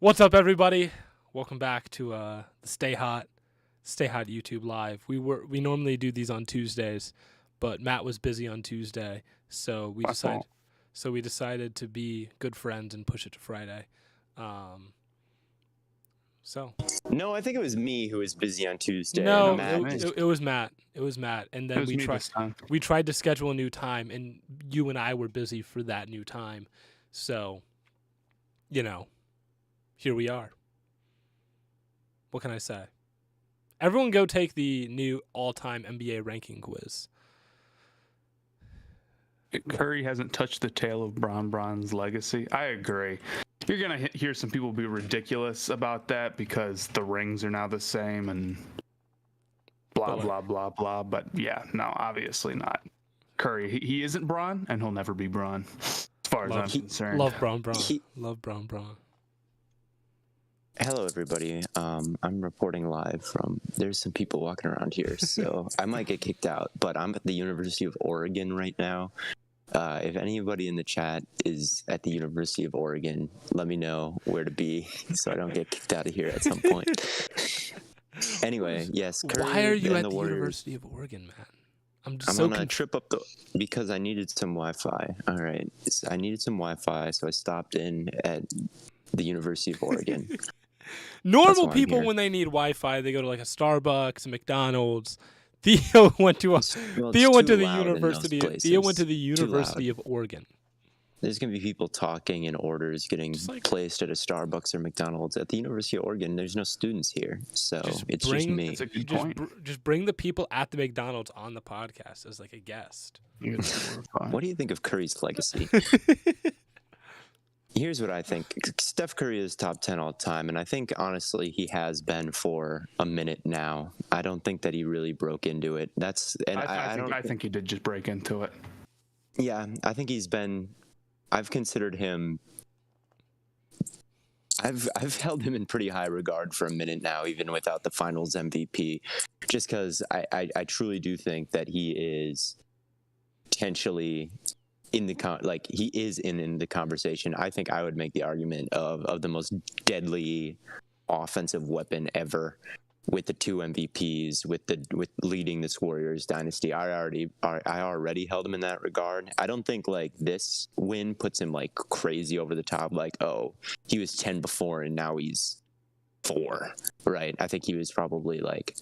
What's up, everybody? Welcome back to the Stay Hot YouTube Live. We normally do these on Tuesdays, but Matt was busy on Tuesday, so we decided to be good friends and push it to Friday. No, I think it was me who was busy on Tuesday. No, Matt it was Matt. It was Matt, and then we tried to schedule a new time, and you and I were busy for that new time. So, here we are. What can I say? Everyone go take the new all-time NBA ranking quiz. Curry hasn't touched the tail of Bron's legacy. I agree. You're going to hear some people be ridiculous about that because the rings are now the same and blah, blah, blah, blah. But yeah, no, obviously not. Curry, he isn't Bron, and he'll never be Bron, as far as I'm concerned. Love Bron. Love Bron. Hello, everybody. I'm reporting live from. There's some people walking around here, so I might get kicked out. But I'm at the University of Oregon right now. If anybody in the chat is at the University of Oregon, let me know where to be so I don't get kicked out of here at some point. Anyway, yes. Curry Why are you at the Warriors. University of Oregon, man? I'm on a trip up because I needed some Wi-Fi. All right, I needed some Wi-Fi, so I stopped in at the University of Oregon. Normal people, when they need Wi-Fi, they go to like a Starbucks, a McDonald's. Theo went to the University of Oregon. There's gonna be people talking and orders getting placed at a Starbucks or McDonald's. At the University of Oregon, there's no students here, so it's just me. That's a good point. Just bring the people at the McDonald's on the podcast as like a guest. What do you think of Curry's legacy? Here's what I think. Steph Curry is top 10 all time, and I think, honestly, he has been for a minute now. I don't think that he really broke into it. I think he did just break into it. Yeah, I think he's been... I've considered him... I've held him in pretty high regard for a minute now, even without the Finals MVP, just because I truly do think that he is potentially... in the conversation. I think I would make the argument of the most deadly offensive weapon ever, with the 2 MVPs, with leading this Warriors dynasty. I already held him in that regard. I don't think like this win puts him like crazy over the top. Like, oh, he was 10 before and now he's 4, right? I think he was probably like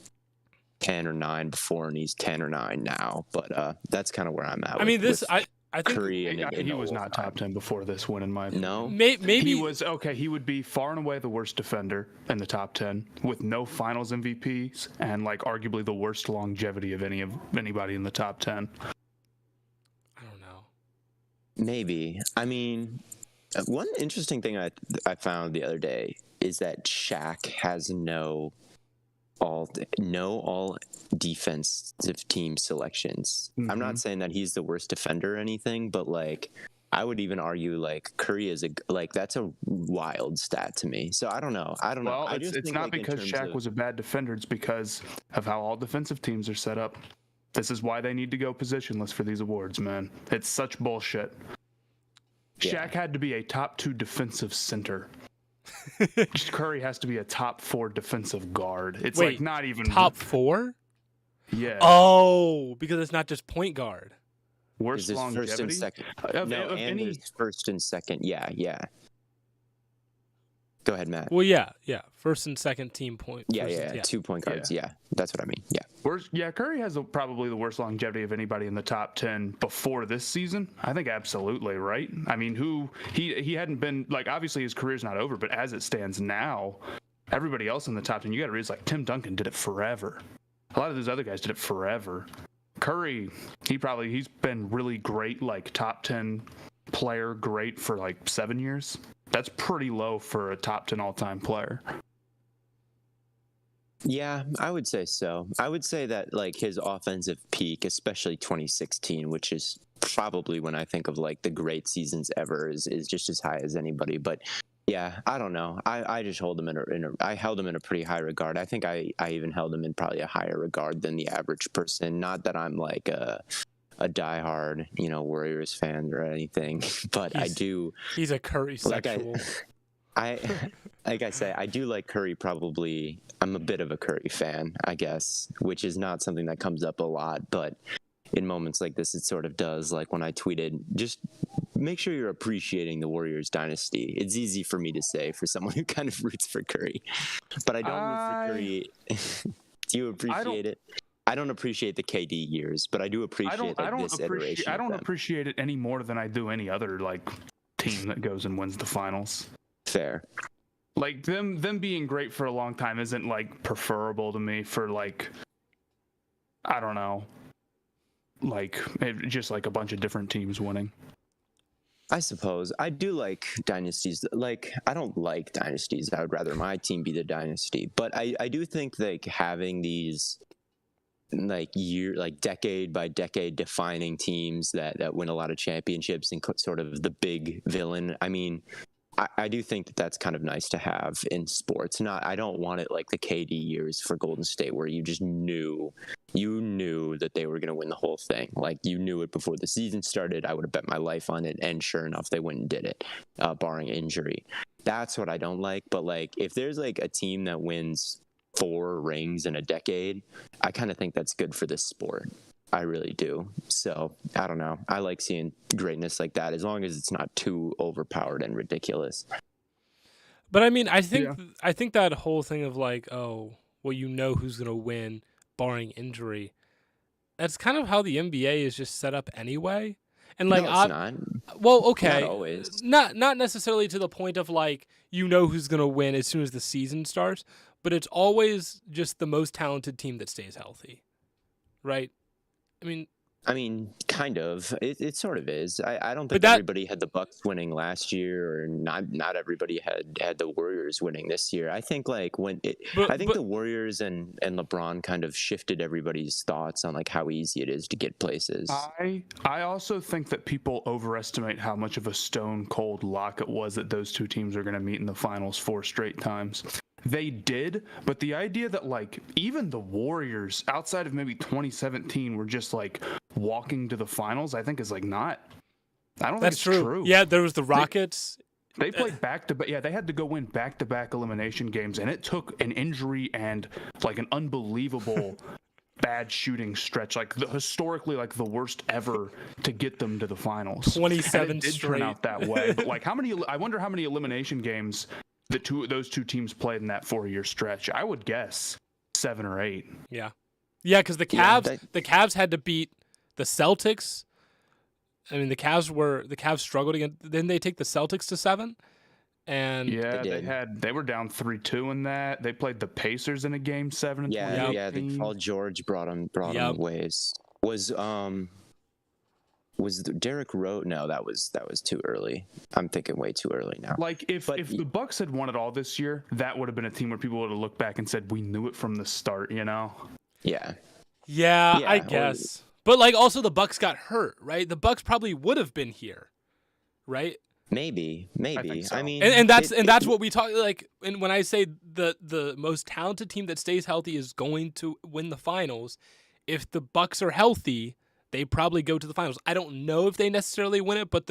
10 or 9 before and he's 10 or 9 now. But that's kind of where I'm at. I think Curry he was not top 10 before this win, in my opinion. No? Maybe he was okay. He would be far and away the worst defender in the top 10 with no Finals MVPs and like arguably the worst longevity of anybody in the top 10. I don't know. Maybe. I mean, one interesting thing I found the other day is that Shaq has no all defensive team selections. Mm-hmm. I'm not saying that he's the worst defender or anything, but like I would even argue like Curry is that's a wild stat to me. So I don't know. Well, it's not because Shaq was a bad defender. It's because of how all defensive teams are set up. This is why they need to go positionless for these awards, man. It's such bullshit. Yeah. Shaq had to be a top 2 defensive center. Curry has to be a top 4 defensive guard. It's like not even top 4. Yeah. Oh, because it's not just point guard. Worst longevity. First and second. There's first and second. Yeah. Go ahead, Matt. Well, yeah. First and second team point. Yeah. 2 point guards. Yeah, that's what I mean. Yeah. Curry has probably the worst longevity of anybody in the top 10 before this season. I think absolutely, right? I mean, he hadn't been like, obviously his career's not over, but as it stands now, everybody else in the top 10, you got to realize like Tim Duncan did it forever. A lot of those other guys did it forever. Curry, he's been really great, like top 10 player, great for like 7 years. That's pretty low for a top 10 all-time player. Yeah, I would say so. I would say that like his offensive peak, especially 2016, which is probably when I think of like the great seasons ever, is just as high as anybody. But yeah, I don't know. I just hold him I held him in a pretty high regard. I think I even held him in probably a higher regard than the average person. Not that I'm like a diehard, Warriors fan or anything, but I do. He's a Curry sexual. I like I say, I do like Curry probably. I'm a bit of a Curry fan, I guess, which is not something that comes up a lot, but in moments like this, it sort of does. Like when I tweeted, just make sure you're appreciating the Warriors dynasty. It's easy for me to say for someone who kind of roots for Curry, but I don't root for Curry. Do you appreciate it? I don't appreciate the KD years, but I do appreciate this iteration. I don't appreciate it any more than I do any other like team that goes and wins the finals. Fair. Like them being great for a long time isn't like preferable to me for like, I don't know, like just like a bunch of different teams winning. I suppose I do like dynasties. Like I don't like dynasties. I would rather my team be the dynasty. But I do think like having these like decade by decade defining teams that win a lot of championships and sort of the big villain. I mean, I do think that that's kind of nice to have in sports. I don't want it like the KD years for Golden State where you just knew that they were going to win the whole thing. Like you knew it before the season started. I would have bet my life on it. And sure enough, they went and did it, barring injury. That's what I don't like. But like, if there's like a team that wins 4 rings in a decade, I kind of think that's good for this sport. I really do. So I don't know. I like seeing greatness like that as long as it's not too overpowered and ridiculous. But I mean, I think that whole thing of like, oh, well, you know who's gonna win, barring injury. That's kind of how the NBA is just set up anyway. And like, no, it's not. Well, okay, not always. Not necessarily to the point of like you know who's gonna win as soon as the season starts, but it's always just the most talented team that stays healthy, right? I mean, kind of. It sort of is. I don't think everybody had the Bucks winning last year, or not everybody had the Warriors winning this year. I think like the Warriors and LeBron kind of shifted everybody's thoughts on like how easy it is to get places. I also think that people overestimate how much of a stone cold lock it was that those two teams are going to meet in the finals 4 straight times. They did, but the idea that like even the Warriors outside of maybe 2017 were just like walking to the finals, I think is like not. I don't think it's true. Yeah, there was the Rockets. They played back-to-back. Yeah, they had to go win back-to-back elimination games, and it took an injury and like an unbelievable bad shooting stretch, like historically like the worst ever to get them to the finals. 27 straight. Turn out that way, but like I wonder how many elimination games those two teams played in that 4-year stretch. I would guess 7 or 8. Yeah, because the Cavs had to beat the Celtics. I mean, the Cavs struggled again. Didn't they take the Celtics to 7? And yeah, they were down 3-2 in that. They played the Pacers in a game 7 and 20. Yeah. Paul George brought them ways. Was Derrick Rose? No, that was too early. I'm thinking way too early now. Like if the Bucks had won it all this year, that would have been a team where people would have looked back and said, "We knew it from the start," you know? Yeah. Yeah, I guess. But like also the Bucks got hurt, right? The Bucks probably would have been here, right? Maybe. I mean, and that's what we talk like. And when I say the most talented team that stays healthy is going to win the finals, if the Bucks are healthy, they probably go to the finals. I don't know if they necessarily win it, but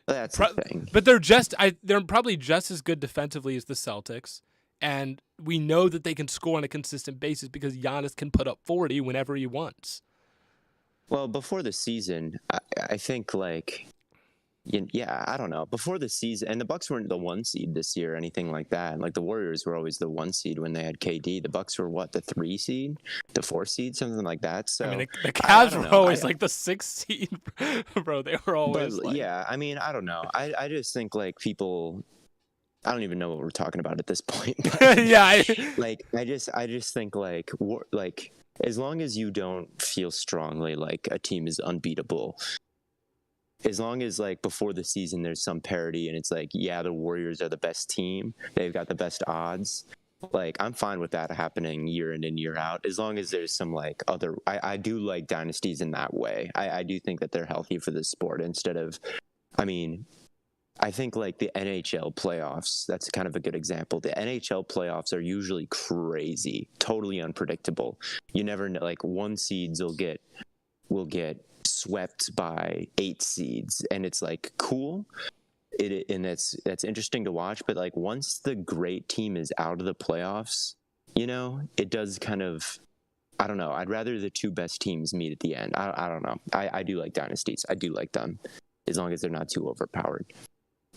that's the thing. But they're probably just as good defensively as the Celtics, and we know that they can score on a consistent basis because Giannis can put up 40 whenever he wants. Well, before the season, I think like. Yeah, I don't know. Before the season, and the Bucks weren't the 1 seed this year or anything like that. Like the Warriors were always the 1 seed when they had KD. The Bucks were what, the 3 seed, the 4 seed, something like that. So I mean, the Cavs were always like the 6 seed, bro. They were always like... Yeah, I mean, I don't know. I just think like people. I don't even know what we're talking about at this point. But, yeah, I just think like as long as you don't feel strongly like a team is unbeatable. As long as like before the season there's some parity and it's like, yeah, the Warriors are the best team, they've got the best odds, like I'm fine with that happening year in and year out, as long as there's some like other I do like dynasties in that way. I do think that they're healthy for the sport instead of, I mean, I think like the NHL playoffs, that's kind of a good example. The NHL playoffs are usually crazy, totally unpredictable. You never know, like 1 seeds will get swept by 8 seeds, and it's like cool. and that's interesting to watch. But like once the great team is out of the playoffs, it does kind of. I don't know. I'd rather the two best teams meet at the end. I don't know. I do like dynasties. I do like them, as long as they're not too overpowered.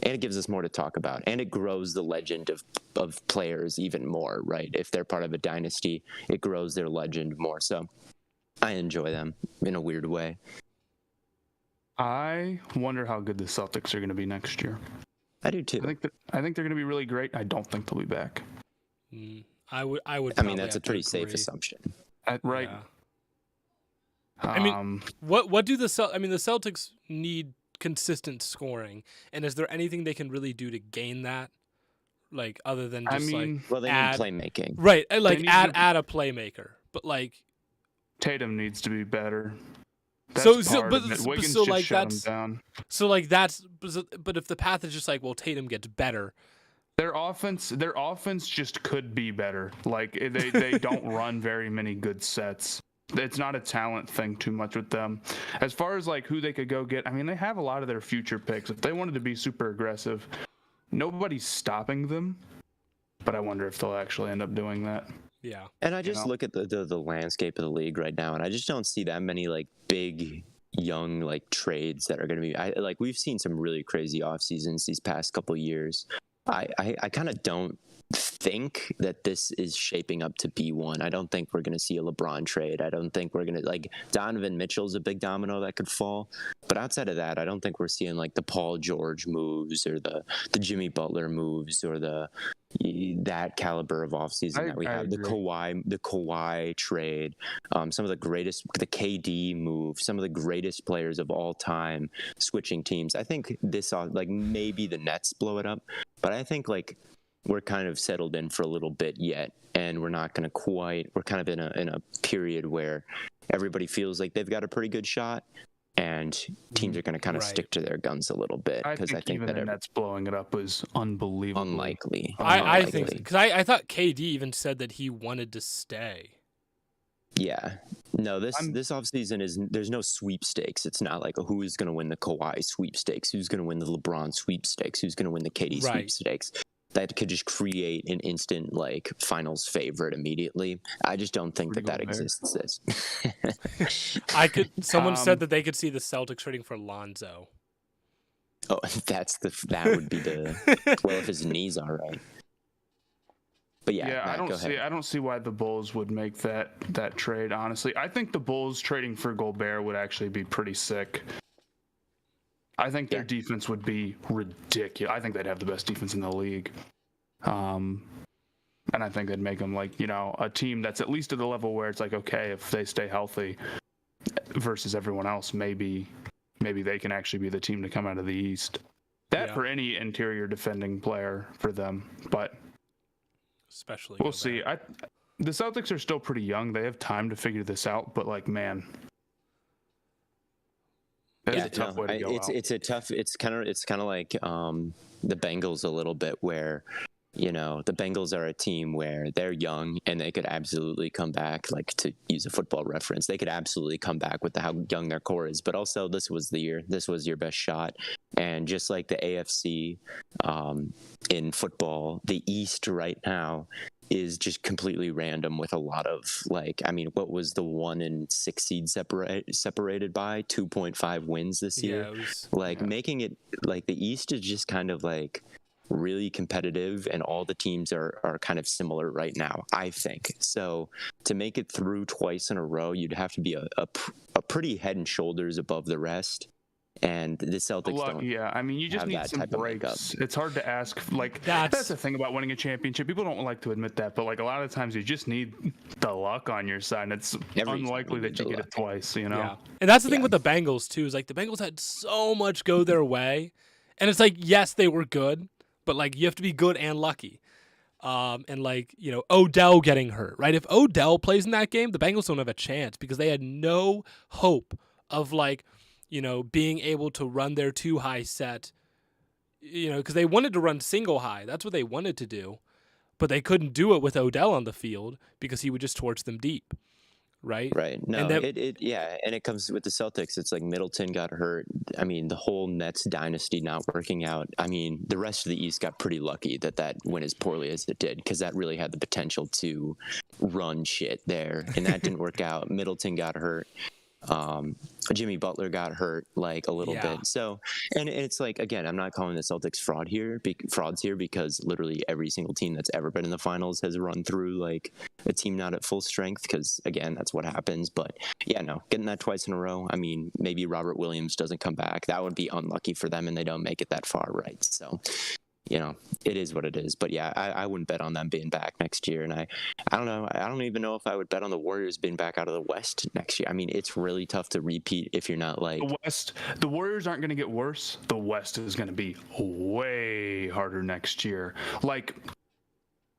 And it gives us more to talk about. And it grows the legend of players even more, right? If they're part of a dynasty, it grows their legend more. So I enjoy them in a weird way. I wonder how good the Celtics are going to be next year. I do too. I think they're going to be really great. I don't think they'll be back. I would. I mean, that's a pretty safe assumption. Right. Yeah. I mean, what do the Celtics need consistent scoring, and is there anything they can really do to gain that? Like other than just well, they need playmaking, right? Like add a playmaker, but like Tatum needs to be better. But if the path is just like, well, Tatum gets better. Their offense just could be better. Like they don't run very many good sets. It's not a talent thing too much with them. As far as like who they could go get, I mean, they have a lot of their future picks. If they wanted to be super aggressive, nobody's stopping them. But I wonder if they'll actually end up doing that. Yeah. And I just look at the landscape of the league right now, and I just don't see that many like big young like trades that are going to be. We've seen some really crazy off seasons these past couple of years. I kind of don't think that this is shaping up to be one. I don't think we're going to see a LeBron trade. I don't think we're going to like Donovan Mitchell's a big domino that could fall. But outside of that, I don't think we're seeing like the Paul George moves or the Jimmy Butler moves or that caliber of offseason that we have. The Kawhi trade, some of the greatest, the KD move, some of the greatest players of all time switching teams. I think this like maybe the Nets blow it up, but I think like we're kind of settled in for a little bit yet, and we're not going to quite. We're kind of in a period where everybody feels like they've got a pretty good shot, and teams are going to kind of stick to their guns a little bit because I think even that the Nets blowing it up was unbelievable. Unlikely. I think because I thought KD even said that he wanted to stay. Yeah. No, this offseason there's no sweepstakes. It's not like who's going to win the Kawhi sweepstakes, who's going to win the LeBron sweepstakes, who's going to win the KD sweepstakes. That could just create an instant like finals favorite immediately. I just don't think that exists. Someone said that they could see the Celtics trading for Lonzo. Oh, that would be well, if his knees are right. But yeah, Matt, I don't see why the Bulls would make that trade. Honestly, I think the Bulls trading for Gobert would actually be pretty sick. I think their defense would be ridiculous. I think they'd have the best defense in the league. And I think they'd make them like, a team that's at least at the level where it's like, okay, if they stay healthy versus everyone else, maybe they can actually be the team to come out of the East. For any interior defending player for them, but especially we'll see. The Celtics are still pretty young. They have time to figure this out, but like, man. It's a tough way to go out. It's kind of like the Bengals a little bit, where the Bengals are a team where they're young and they could absolutely come back, like to use a football reference, they could absolutely come back with how young their core is. But also this was your best shot. And just like the AFC in football, the East right now is just completely random with a lot of what was the 1 and 6 seed separated by 2.5 wins this year? Making it like the East is just kind of like really competitive, and all the teams are kind of similar right now, I think. So to make it through twice in a row, you'd have to be a pretty head and shoulders above the rest. And the Celtics don't. Yeah, I mean, you just need some breaks. It's hard to ask. Like that's the thing about winning a championship. People don't like to admit that, but like a lot of times, you just need the luck on your side. And it's unlikely that you get it twice. Yeah. And that's the thing with the Bengals too. Is like the Bengals had so much go their way, and it's like yes, they were good, but like you have to be good and lucky. And Odell getting hurt, right? If Odell plays in that game, the Bengals don't have a chance because they had no hope of being able to run their 2-high set, because they wanted to run single high. That's what they wanted to do, but they couldn't do it with Odell on the field because he would just torch them deep. right? Right. No, And then yeah, and it comes with the Celtics. It's like Middleton got hurt. I mean, the whole Nets dynasty not working out. I mean, the rest of the East got pretty lucky that went as poorly as it did, because that really had the potential to run shit there, and that didn't work out. Middleton got hurt. Jimmy Butler got hurt like a little bit. So, and it's like, again, I'm not calling the Celtics frauds here, because literally every single team that's ever been in the finals has run through like a team not at full strength, because again, that's what happens. But yeah, no, getting that twice in a row. I mean, maybe Robert Williams doesn't come back. That would be unlucky for them, and they don't make it that far, right? So, you know, it is what it is. But yeah, I wouldn't bet on them being back next year. And I don't know. I don't even know if I would bet on the Warriors being back out of the West next year. I mean, it's really tough to repeat if you're not like the West. The Warriors aren't going to get worse. The West is going to be way harder next year. Like,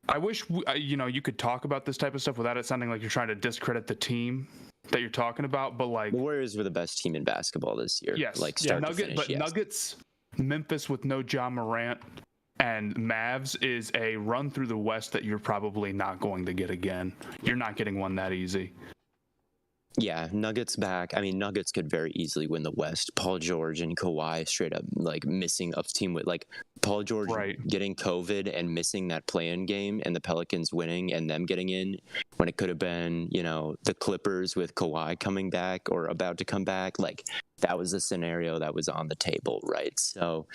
I wish you could talk about this type of stuff without it sounding like you're trying to discredit the team that you're talking about. But like, the Warriors were the best team in basketball this year. Yes, like start to finish. But yes. Nuggets, Memphis with no Ja Morant, and Mavs is a run through the West that you're probably not going to get again. You're not getting one that easy. Yeah, Nuggets back. I mean, Nuggets could very easily win the West. Paul George and Kawhi straight up like missing a team with like Paul George getting COVID and missing that play-in game, and the Pelicans winning and them getting in when it could have been, the Clippers with Kawhi coming back or about to come back. Like, that was the scenario that was on the table, right? So,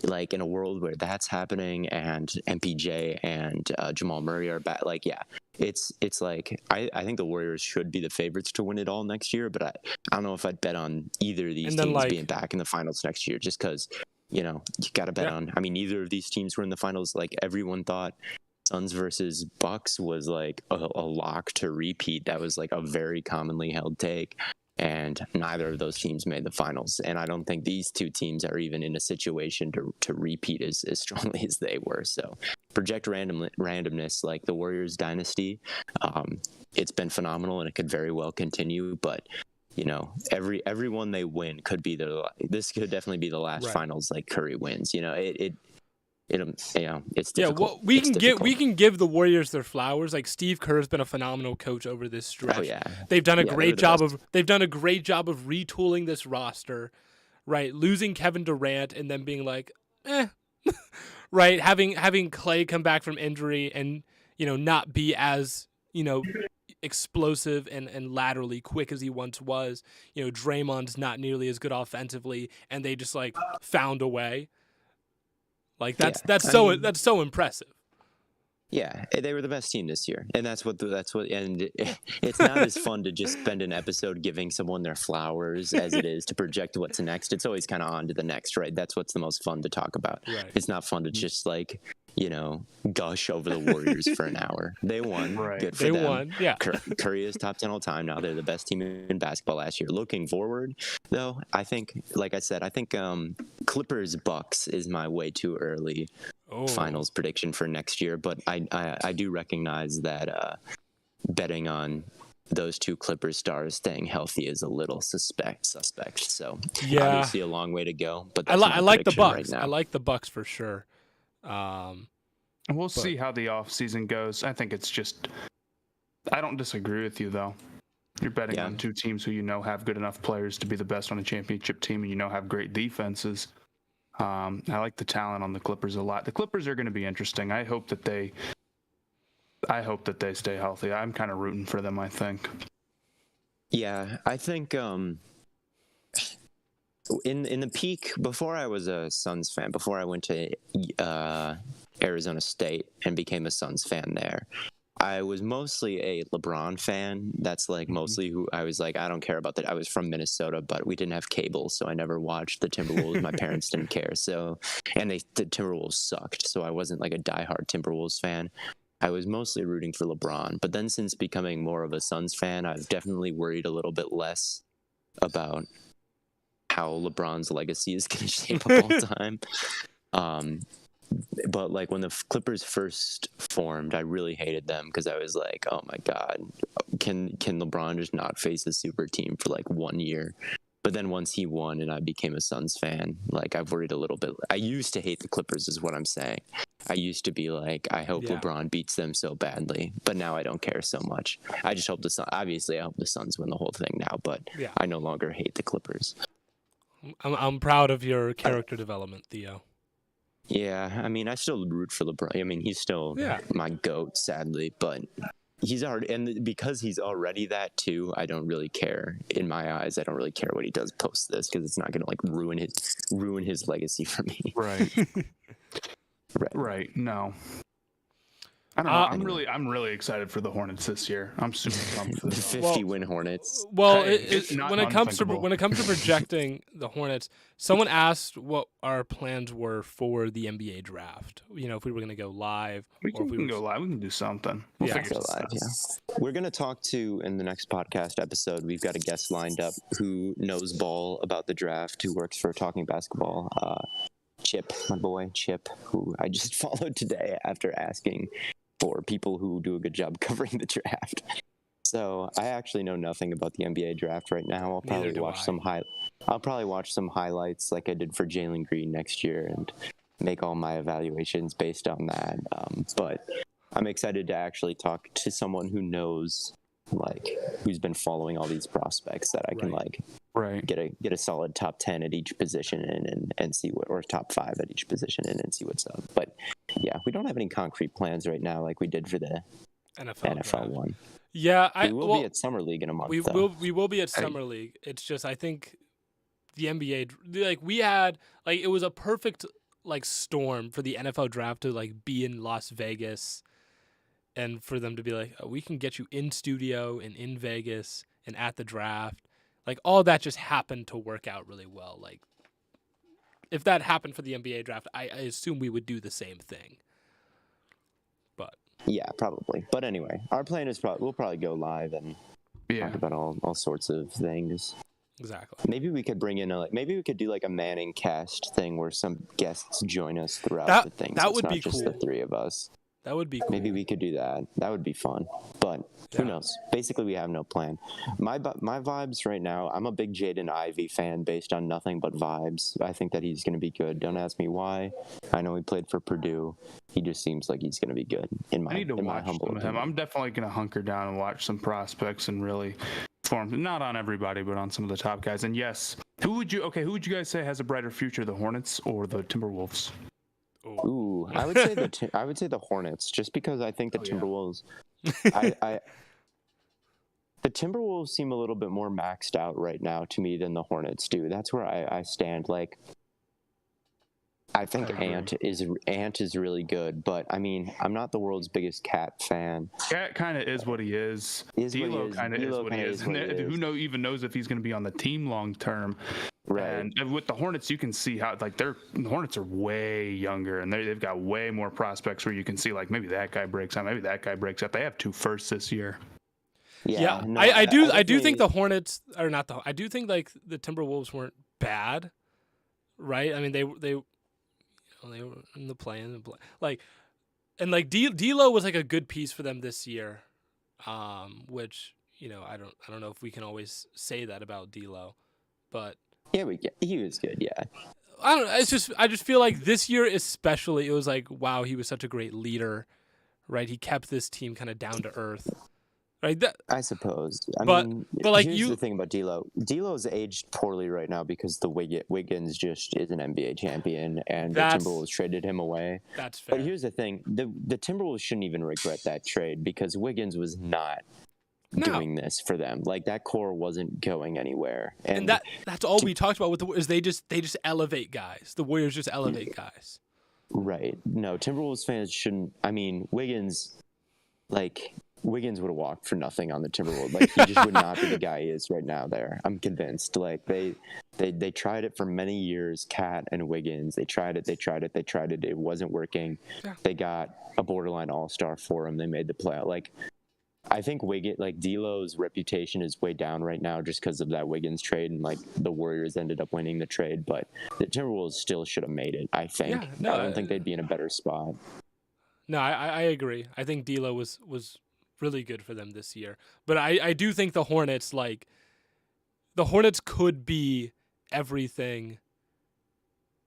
like, in a world where that's happening and MPJ and Jamal Murray are back, like, yeah, it's like I think the Warriors should be the favorites to win it all next year, but I don't know if I'd bet on either of these teams being back in the finals next year, just because, you got to bet on. I mean, neither of these teams were in the finals. Like, everyone thought Suns versus Bucks was like a lock to repeat. That was like a very commonly held take. And neither of those teams made the finals. And I don't think these two teams are even in a situation to repeat as strongly as they were. So project randomness, like the Warriors dynasty, it's been phenomenal, and it could very well continue. But, everyone they win could be this could definitely be the last finals like Curry wins. It's difficult. Yeah, well, we can give the Warriors their flowers. Like, Steve Kerr's been a phenomenal coach over this stretch. Oh yeah, they've done a great job of retooling this roster, right? Losing Kevin Durant and then being like, right? Having Clay come back from injury and not be as explosive and laterally quick as he once was. Draymond's not nearly as good offensively, and they just like found a way. Like, that's so impressive. Yeah, they were the best team this year, and that's what. And it's not as fun to just spend an episode giving someone their flowers as it is to project what's next. It's always kind of on to the next, right? That's what's the most fun to talk about. Right. It's not fun to just like gush over the Warriors for an hour. They won. Right. Good for them. They won. Yeah. Curry is top 10 all time now. They're the best team in basketball last year. Looking forward, though, I think, like I said, Clippers Bucks is my way too early finals prediction for next year. But I do recognize that betting on those two Clippers stars staying healthy is a little suspect. So obviously a long way to go. But that's I like the Bucks. Right now. I like the Bucks for sure. We'll see how the off season goes. I think it's just, I don't disagree with you though. You're betting on two teams who have good enough players to be the best on a championship team, and have great defenses. I like the talent on the Clippers a lot. The Clippers are going to be interesting. I hope that they stay healthy. I'm kind of rooting for them, I think. Yeah, I think in the peak, before I was a Suns fan, before I went to Arizona State and became a Suns fan there, I was mostly a LeBron fan. That's like mostly who I was like, I don't care about that. I was from Minnesota, but we didn't have cable, so I never watched the Timberwolves. My parents didn't care. So, and the Timberwolves sucked. So I wasn't like a diehard Timberwolves fan. I was mostly rooting for LeBron. But then since becoming more of a Suns fan, I've definitely worried a little bit less about how LeBron's legacy is going to shape up all time. But like when the Clippers first formed, I really hated them because I was like, oh my God, can LeBron just not face a super team for like 1 year? But then once he won and I became a Suns fan, like I've worried a little bit. I used to hate the Clippers is what I'm saying. I used to be like, I hope LeBron beats them so badly, but now I don't care so much. I just hope obviously I hope the Suns win the whole thing now, but I no longer hate the Clippers. I'm proud of your character development, Theo. Yeah, I mean, I still root for LeBron. I mean, he's still my GOAT, sadly, but he's already, and because he's already that too, I don't really care. In my eyes, I don't really care what he does post this, because it's not going to like ruin his legacy for me. Right. Right. No. I don't know. I'm really excited for the Hornets this year. I'm super pumped for the 50-win Hornets. Well, when it comes to projecting the Hornets, someone asked what our plans were for the NBA draft. You know, if we were going to go live. We can go live. We can do something. We'll figure it out. We're going to talk to, in the next podcast episode, we've got a guest lined up who knows ball about the draft, who works for Talking Basketball. Chip, my boy, Chip, who I just followed today after asking for people who do a good job covering the draft. So I actually know nothing about the NBA draft right now. I'll probably watch some highlights like I did for Jalen Green next year and make all my evaluations based on that. But I'm excited to actually talk to someone who knows, like, who's been following all these prospects that I can get a solid top 10 at each position and see what, or top 5 at each position and see what's up. But yeah, we don't have any concrete plans right now like we did for the NFL one. Yeah, we will be at Summer League in a month. We will be at Summer League. It's just, I think the NBA, like, we had, like, it was a perfect like storm for the NFL draft to like be in Las Vegas. And for them to be like, oh, we can get you in studio and in Vegas and at the draft. Like, all that just happened to work out really well. Like, if that happened for the NBA draft, I assume we would do the same thing. But yeah, probably. But anyway, our plan is we'll probably go live and talk about all sorts of things. Exactly. Maybe we could bring in maybe we could do like a Manning cast thing where some guests join us throughout the things. That would not be just cool. The 3 of us. That would be cool. Maybe we could do that. That would be fun. But who knows? Basically, we have no plan. My vibes right now, I'm a big Jaden Ivey fan based on nothing but vibes. I think that he's going to be good. Don't ask me why. I know he played for Purdue. He just seems like he's going to be good in my humble opinion. I'm definitely going to hunker down and watch some prospects and really form. Not on everybody, but on some of the top guys. And yes, who would you guys say has a brighter future, the Hornets or the Timberwolves? Ooh, I would say the Hornets, just because I think the Timberwolves. The Timberwolves seem a little bit more maxed out right now to me than the Hornets do. That's where I stand. Like, I think Ant is really good, but I mean, I'm not the world's biggest Cat fan. Cat kind of is what he is. D'Lo kind of is what he is. Who even knows if he's going to be on the team long term? Right. And with the Hornets, you can see how like the Hornets are way younger, and they've got way more prospects where you can see like maybe that guy breaks out, maybe that guy breaks out. They have 2 firsts this year. Yeah, no, I do think the Hornets are not I do think like the Timberwolves weren't bad, right? I mean they were in the play, like, and like D'Lo was like a good piece for them this year, which, you know, I don't know if we can always say that about D'Lo, but yeah, he was good. Yeah, I don't know. I just feel like this year especially, it was like, wow, he was such a great leader, right? He kept this team kind of down to earth. Right, I suppose. But like, here's the thing about D'Lo. D'Lo's aged poorly right now because the Wiggins just is an NBA champion, and the Timberwolves traded him away. That's fair. But here's the thing: the Timberwolves shouldn't even regret that trade because Wiggins was not doing this for them. Like, that core wasn't going anywhere, and that's all we talked about with is they just elevate guys. The Warriors just elevate guys. Right. No, Timberwolves fans shouldn't. I mean, Wiggins would have walked for nothing on the Timberwolves. Like, he just would not be the guy he is right now there. I'm convinced. Like, they tried it for many years, Cat and Wiggins. They tried it. It wasn't working. Yeah. They got a borderline all-star for him. They made the playoff. Like, I think D'Lo's reputation is way down right now just because of that Wiggins trade, and like the Warriors ended up winning the trade, but the Timberwolves still should have made it, I think. Yeah, no, I don't think they'd be in a better spot. No, I agree. I think D'Lo was really good for them this year. But I do think the Hornets could be everything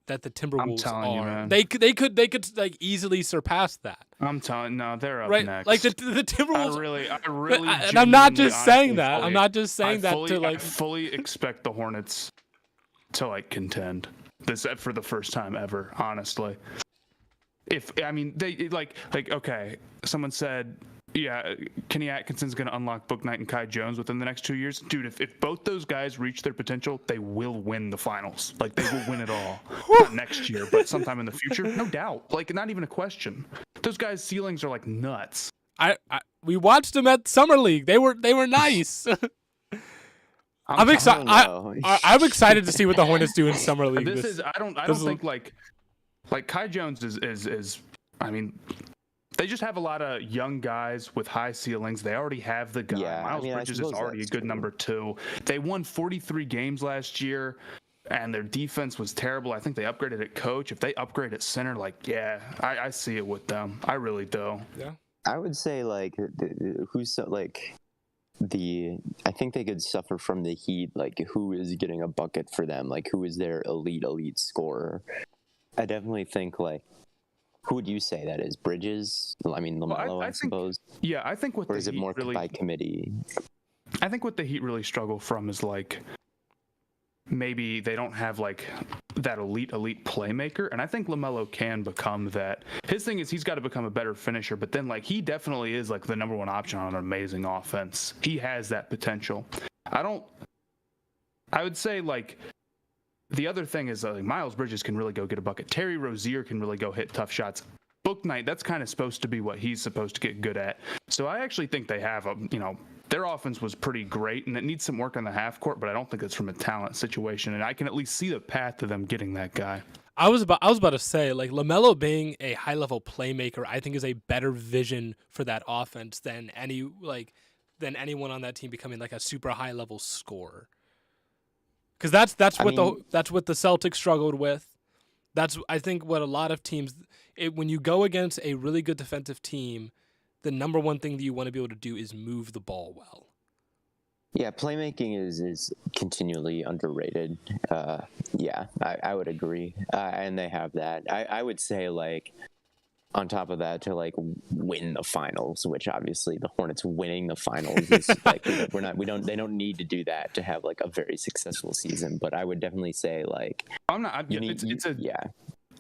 that the Timberwolves telling you, are. man. They could like easily surpass that. I'm telling no, they're up Right? next. Like the Timberwolves. I really. And I'm not genuinely, just saying honestly, that. I'm not just saying that to like. I fully expect the Hornets to like contend this for the first time ever. Honestly, they like okay. Someone said, yeah, Kenny Atkinson's going to unlock Book Knight and Kai Jones within the next 2 years. Dude, if both those guys reach their potential, they will win the finals. Like, they will win it all. Not next year, but sometime in the future. No doubt. Like, not even a question. Those guys' ceilings are, like, nuts. We watched them at Summer League. They were nice. I'm excited. I'm excited to see what the Hornets do in Summer League. I don't think, like Kai Jones is I mean, they just have a lot of young guys with high ceilings. They already have the guy. Yeah, Miles Bridges is already a good number 2. They won 43 games last year, and their defense was terrible. I think they upgraded at coach. If they upgrade at center, like, yeah, I see it with them. I really do. Yeah. I would say, like, I think they could suffer from the Heat, like, who is getting a bucket for them? Like, who is their elite scorer? I definitely think, like, who would you say that is? Bridges? I mean, LaMelo, I suppose. Yeah, I think what or is it more really, by committee? I think what the Heat really struggle from is like maybe they don't have like that elite playmaker, and I think LaMelo can become that. His thing is he's got to become a better finisher, but then like he definitely is like the number 1 option on an amazing offense. He has that potential. I would say like. The other thing is like Miles Bridges can really go get a bucket. Terry Rozier can really go hit tough shots. Book Knight, that's kind of supposed to be what he's supposed to get good at. So I actually think they have their offense was pretty great, and it needs some work on the half court, but I don't think it's from a talent situation, and I can at least see the path to them getting that guy. I was about to say, like, LaMelo being a high-level playmaker, I think is a better vision for that offense than anyone on that team becoming like a super high-level scorer. Because that's what the Celtics struggled with. That's, I think, what a lot of teams. When you go against a really good defensive team, the number one thing that you want to be able to do is move the ball well. Yeah, playmaking is continually underrated. Yeah, I would agree, and they have that. I would say, like, on top of that, to like win the finals, which obviously the Hornets winning the finals is like they don't need to do that to have like a very successful season. But I would definitely say like I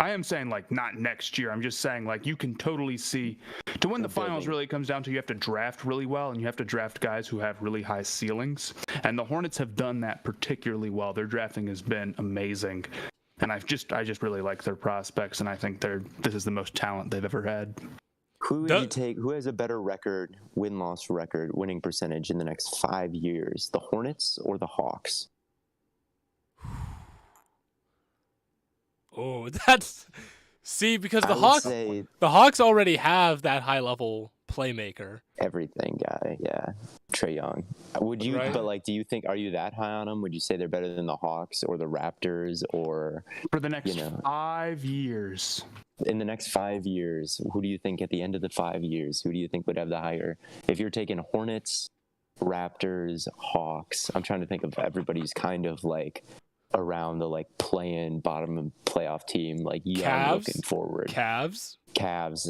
am saying like not next year. I'm just saying like you can totally see to win the finals really comes down to you have to draft really well, and you have to draft guys who have really high ceilings. And the Hornets have done that particularly well. Their drafting has been amazing. And I just really like their prospects, and I think this is the most talent they've ever had. Who would you take? Who has a better record, win-loss record, winning percentage in the next 5 years? The Hornets or the Hawks? Oh, because the Hawks already have that high-level playmaker. Everything guy, yeah. Trae Young. Would you, right? But like, do you think, are you that high on them? Would you say they're better than the Hawks or the Raptors or? For the next 5 years. In the next 5 years, who do you think at the end of the 5 years, who do you think would have the higher? If you're taking Hornets, Raptors, Hawks, I'm trying to think of everybody's kind of like around the like play-in bottom playoff team, like young looking forward. Cavs,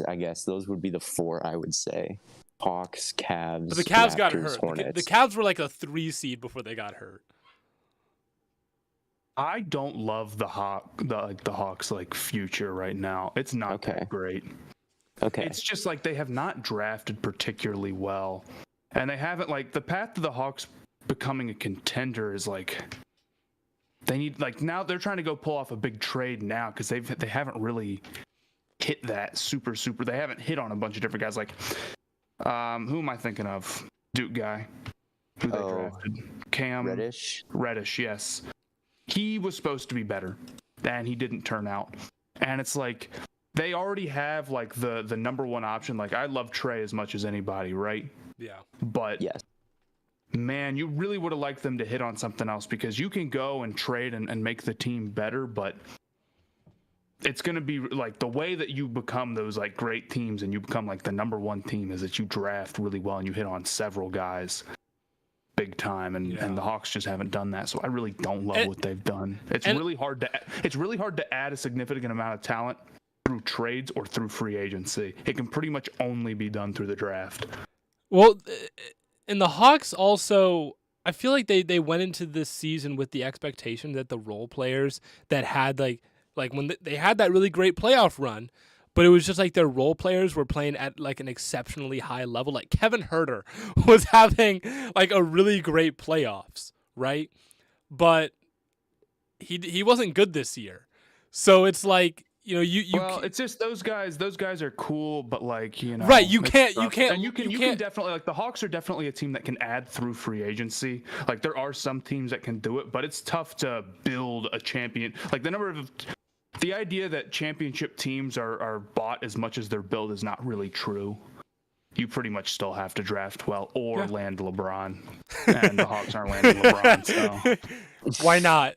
I guess those would be the 4 I would say. Hawks, Cavs, but the Cavs Raptors, got hurt. Hornets. The Cavs were like a 3 seed before they got hurt. I don't love the Hawks like future right now. It's not that great. Okay. It's just like they have not drafted particularly well, and they haven't like the path to the Hawks becoming a contender is like they need like now they're trying to go pull off a big trade now because they haven't really hit that super. They haven't hit on a bunch of different guys like. Who am I thinking of? Duke guy. Who they drafted? Cam Reddish, yes. He was supposed to be better, and he didn't turn out. And it's like they already have like the number 1 option. Like I love Trae as much as anybody, right? Yeah. But yes. Man, you really would have liked them to hit on something else because you can go and trade and make the team better, but it's going to be like the way that you become those like great teams and you become like the number 1 team is that you draft really well and you hit on several guys. big time, and the Hawks just haven't done that. So I really don't love what they've done. It's really hard to add a significant amount of talent through trades or through free agency. It can pretty much only be done through the draft. Well, and the Hawks also, I feel like they went into this season with the expectation that the role players that had like when they had that really great playoff run, but it was just like their role players were playing at like an exceptionally high level. Like Kevin Huerter was having like a really great playoffs, right? But he wasn't good this year. So it's like, you know, well, it's just those guys are cool, but like, you know, right, you can't and you can definitely, like, the Hawks are definitely a team that can add through free agency. Like, there are some teams that can do it, but it's tough to build a champion. Like, the idea that championship teams are bought as much as they're built is not really true. You pretty much still have to draft well or land LeBron, and the Hawks aren't landing LeBron. So why not?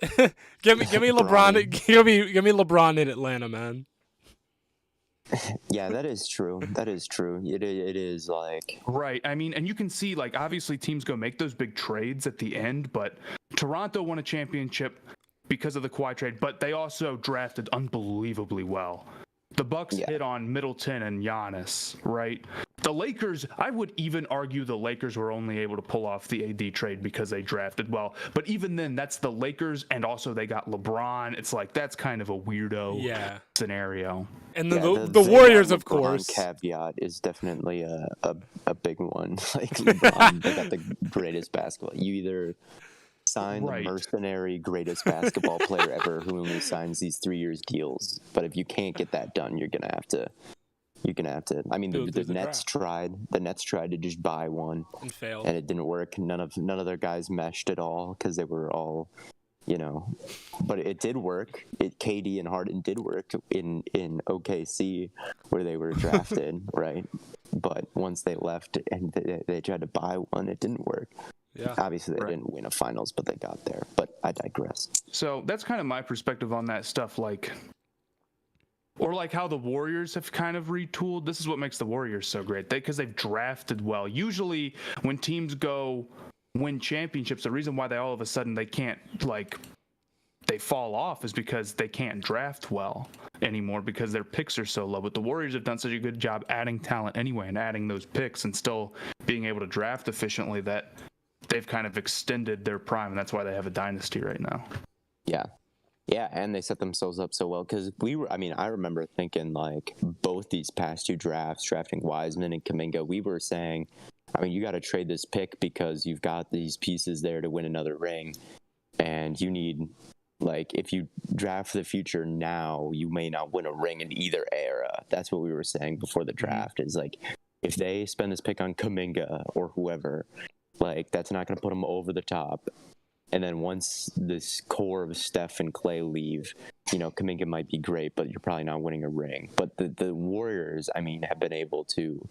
give me LeBron. Give me LeBron in Atlanta, man. Yeah, that is true. That is true. It is like right. I mean, and you can see, like, obviously teams go make those big trades at the end, but Toronto won a championship because of the Kawhi trade, but they also drafted unbelievably well. The Bucks hit on Middleton and Giannis, right? The Lakers, I would even argue the Lakers were only able to pull off the AD trade because they drafted well. But even then, that's the Lakers, and also they got LeBron. It's like, that's kind of a weirdo scenario. And the Warriors, of LeBron course. Caveat is definitely a big one. Like, LeBron, they got the greatest basketball. You either sign the mercenary greatest basketball player ever who only signs these 3 years deals, but if you can't get that done, you're gonna have to I mean, the Nets tried to just buy one and failed, and it didn't work. None of their guys meshed at all because they were all, you know, but it did work. KD and Harden did work in OKC where they were drafted, right? But once they left and they tried to buy one, it didn't work. Yeah. Obviously, they didn't win a finals, but they got there. But I digress. So that's kind of my perspective on that stuff, like, or like how the Warriors have kind of retooled. This is what makes the Warriors so great, because they've drafted well. Usually, when teams go win championships, the reason why they all of a sudden they can't, like, they fall off is because they can't draft well anymore because their picks are so low. But the Warriors have done such a good job adding talent anyway and adding those picks and still being able to draft efficiently that they've kind of extended their prime, and that's why they have a dynasty right now. Yeah, and they set themselves up so well because I remember thinking, like, both these past two drafts, drafting Wiseman and Kuminga, we were saying, I mean, you got to trade this pick because you've got these pieces there to win another ring, and you need, like, if you draft for the future now, you may not win a ring in either era. That's what we were saying before the draft, is, like, if they spend this pick on Kuminga or whoever, like, that's not going to put them over the top. And then once this core of Steph and Clay leave, you know, Kuminga might be great, but you're probably not winning a ring. But the Warriors, I mean, have been able to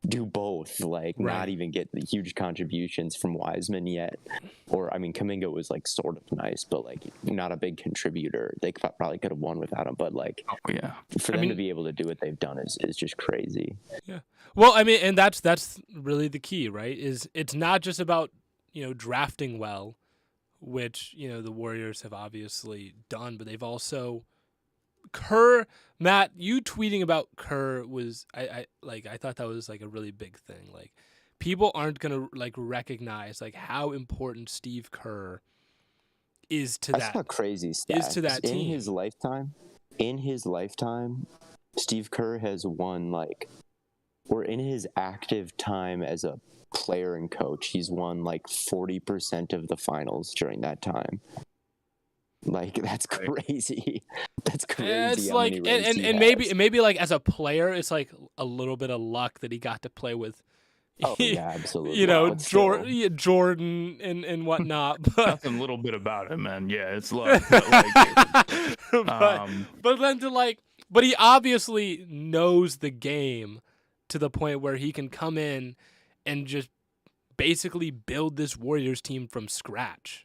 do both, like, not even get the huge contributions from Wiseman yet. Or, I mean, Kuminga was, like, sort of nice, but, like, not a big contributor. They probably could have won without him, but, like, for them to be able to do what they've done is just crazy. Yeah. Well, I mean, and that's really the key, right? Is it's not just about, you know, drafting well, which, you know, the Warriors have obviously done, but they've also Matt, you tweeting about Kerr was I thought that was, like, a really big thing. Like, people aren't gonna, like, recognize, like, how important Steve Kerr is to That's not crazy stats. Is to that team. In his lifetime, Steve Kerr has won, like, or in his active time as a player and coach, he's won, like, 40% of the finals during that time. Like, that's crazy. That's crazy. It's like, and maybe like as a player, it's like a little bit of luck that he got to play with. Oh yeah, absolutely. You know, Jordan and whatnot. But nothing little bit about it, man. Yeah, it's luck. But, like, but then to, like, but he obviously knows the game to the point where he can come in and just basically build this Warriors team from scratch.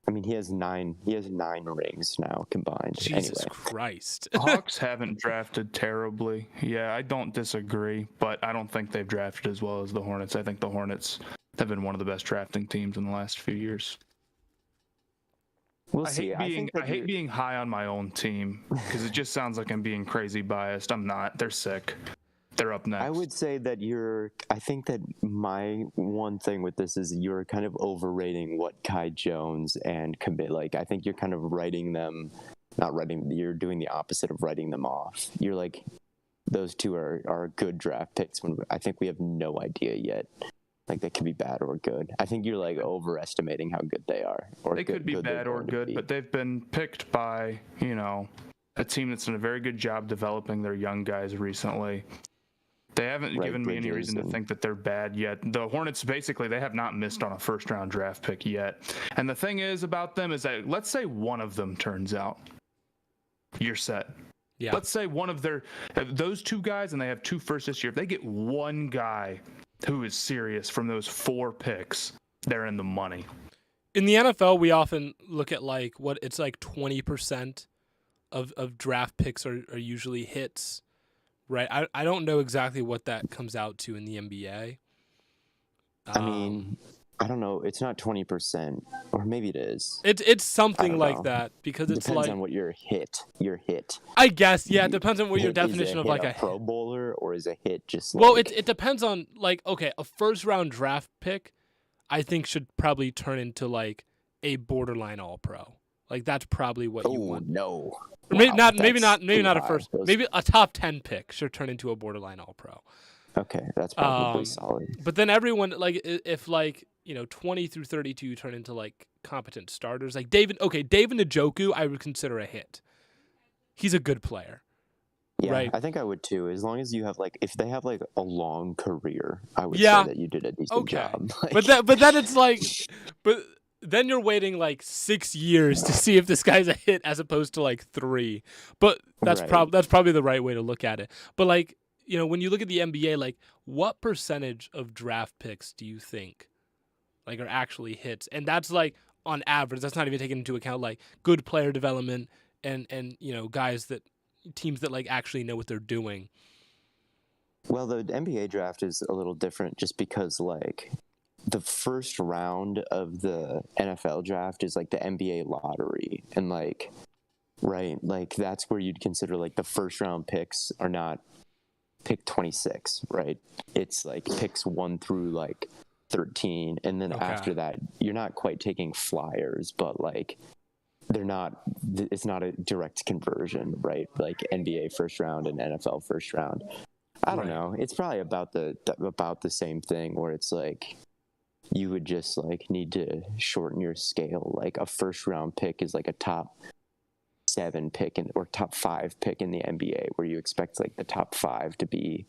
I mean, he has nine rings now combined. Jesus Christ. Hawks haven't drafted terribly. Yeah, I don't disagree, but I don't think they've drafted as well as the Hornets. I think the Hornets have been one of the best drafting teams in the last few years. We'll I see. hate being high on my own team because it just sounds like I'm being crazy biased. I'm not. They're sick. They're up next. I would say that I think that my one thing with this is you're kind of overrating what Kai Jones and Commit. Like, I think you're kind of you're doing the opposite of writing them off. You're like, those two are good draft picks when I think we have no idea yet. Like, they could be bad or good. I think you're like overestimating how good they are. Or they could be bad or good, but they've been picked by, a team that's done a very good job developing their young guys recently. They haven't given me any reason to think that they're bad yet. The Hornets, basically, they have not missed on a first-round draft pick yet. And the thing is about them is that, let's say one of them turns out. You're set. Yeah. Let's say one of those two guys, and they have 2 firsts this year, if they get one guy who is serious from those 4 picks, they're in the money. In the NFL, we often look at like 20% of draft picks are usually hits, right? I don't know exactly what that comes out to in the NBA. I mean, I don't know. It's not 20%, or maybe it is. It's something like that because it depends on what your hit. I guess, yeah. It depends on what your definition of like a Pro Bowler, or is a hit just well, it depends on like, okay, a first round draft pick, I think should probably turn into like a borderline All Pro. Like that's probably what you want. No. Or maybe not a first. Maybe a top 10 pick should turn into a borderline All Pro. Okay, that's probably solid. But then everyone, like, if like 20 through 32 turn into like competent starters, like David Njoku, I would consider a hit. He's a good player. Yeah, right? I think I would too. As long as you have if they have like a long career, I would say that you did a decent job. But then it's like, but then you're waiting like 6 years to see if this guy's a hit as opposed to like 3. But that's probably the right way to look at it. But like, when you look at the NBA, like what percentage of draft picks do you think like are actually hits? And that's like on average. That's not even taking into account like good player development and teams that like actually know what they're doing. Well, the NBA draft is a little different just because like the first round of the NFL draft is like the NBA lottery, and like that's where you'd consider like the first round picks are not pick 26, right? It's like picks 1 through like 13, and then after that you're not quite taking flyers, but like it's not a direct conversion, right? Like NBA first round and NFL first round. I don't know. It's probably about the same thing, where it's like you would just like need to shorten your scale. Like a first round pick is like a top 7 pick or top 5 pick in the NBA, where you expect like the top 5 to be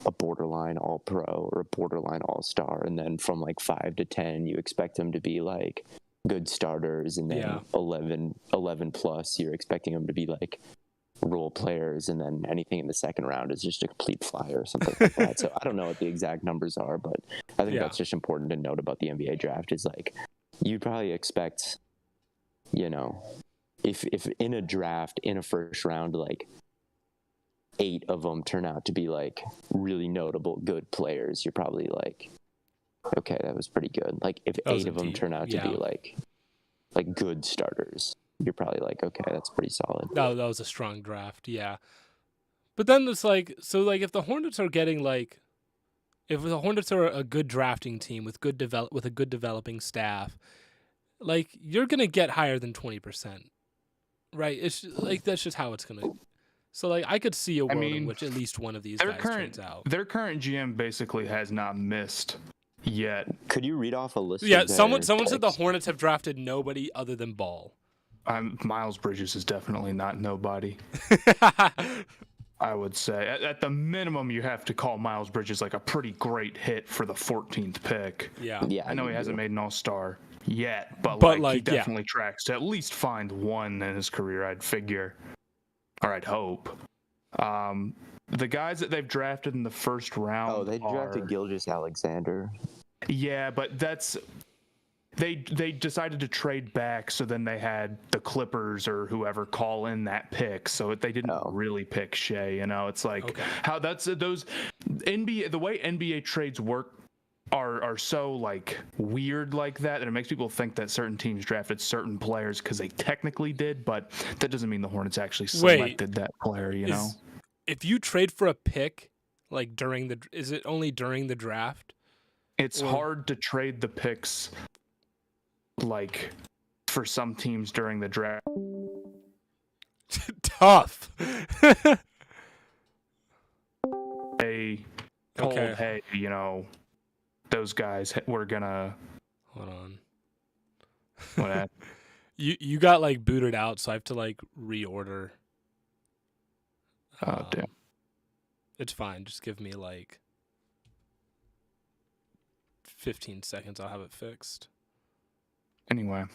a borderline All Pro or a borderline All Star, and then from like 5 to 10 you expect them to be like good starters, and then 11 plus you're expecting them to be like role players, and then anything in the second round is just a complete flyer or something like that. So I don't know what the exact numbers are, but I think that's just important to note about the NBA draft is like you'd probably expect, if in a draft in a first round, like 8 of them turn out to be like really notable good players, you're probably like, okay, that was pretty good. Like if 8 of them turn out to be like good starters, you're probably like, okay, that's pretty solid. That was a strong draft, yeah. But then it's like, so like if the Hornets are getting like, if the Hornets are a good drafting team with a good developing staff, like you're gonna get higher than 20%, right? It's like that's just how it's gonna. So like I could see a world in which at least one of these guys turns out. Their current GM basically has not missed yet. Could you read off a list? Yeah, someone said the Hornets have drafted nobody other than Ball. Miles Bridges is definitely not nobody. I would say at the minimum you have to call Miles Bridges like a pretty great hit for the 14th pick. Yeah. I know he hasn't made an All-Star yet, but like he definitely tracks to at least find one in his career, I'd figure, or I'd hope. The guys that they've drafted in the first round. Oh, they drafted Gilgeous-Alexander. Yeah, but that's. They decided to trade back, so then they had the Clippers or whoever call in that pick, so they didn't really pick Shea. It's like how that's those NBA, the way NBA trades work are so like weird like that it makes people think that certain teams drafted certain players because they technically did, but that doesn't mean the Hornets actually selected that player. You know, if you trade for a pick, like is it only during the draft? It's hard to trade the picks like for some teams during the draft. Tough. Hey, you know, those guys were gonna. Hold on. What? You got like booted out, so I have to like reorder. Oh damn. It's fine. Just give me like 15 seconds. I'll have it fixed. Anyway.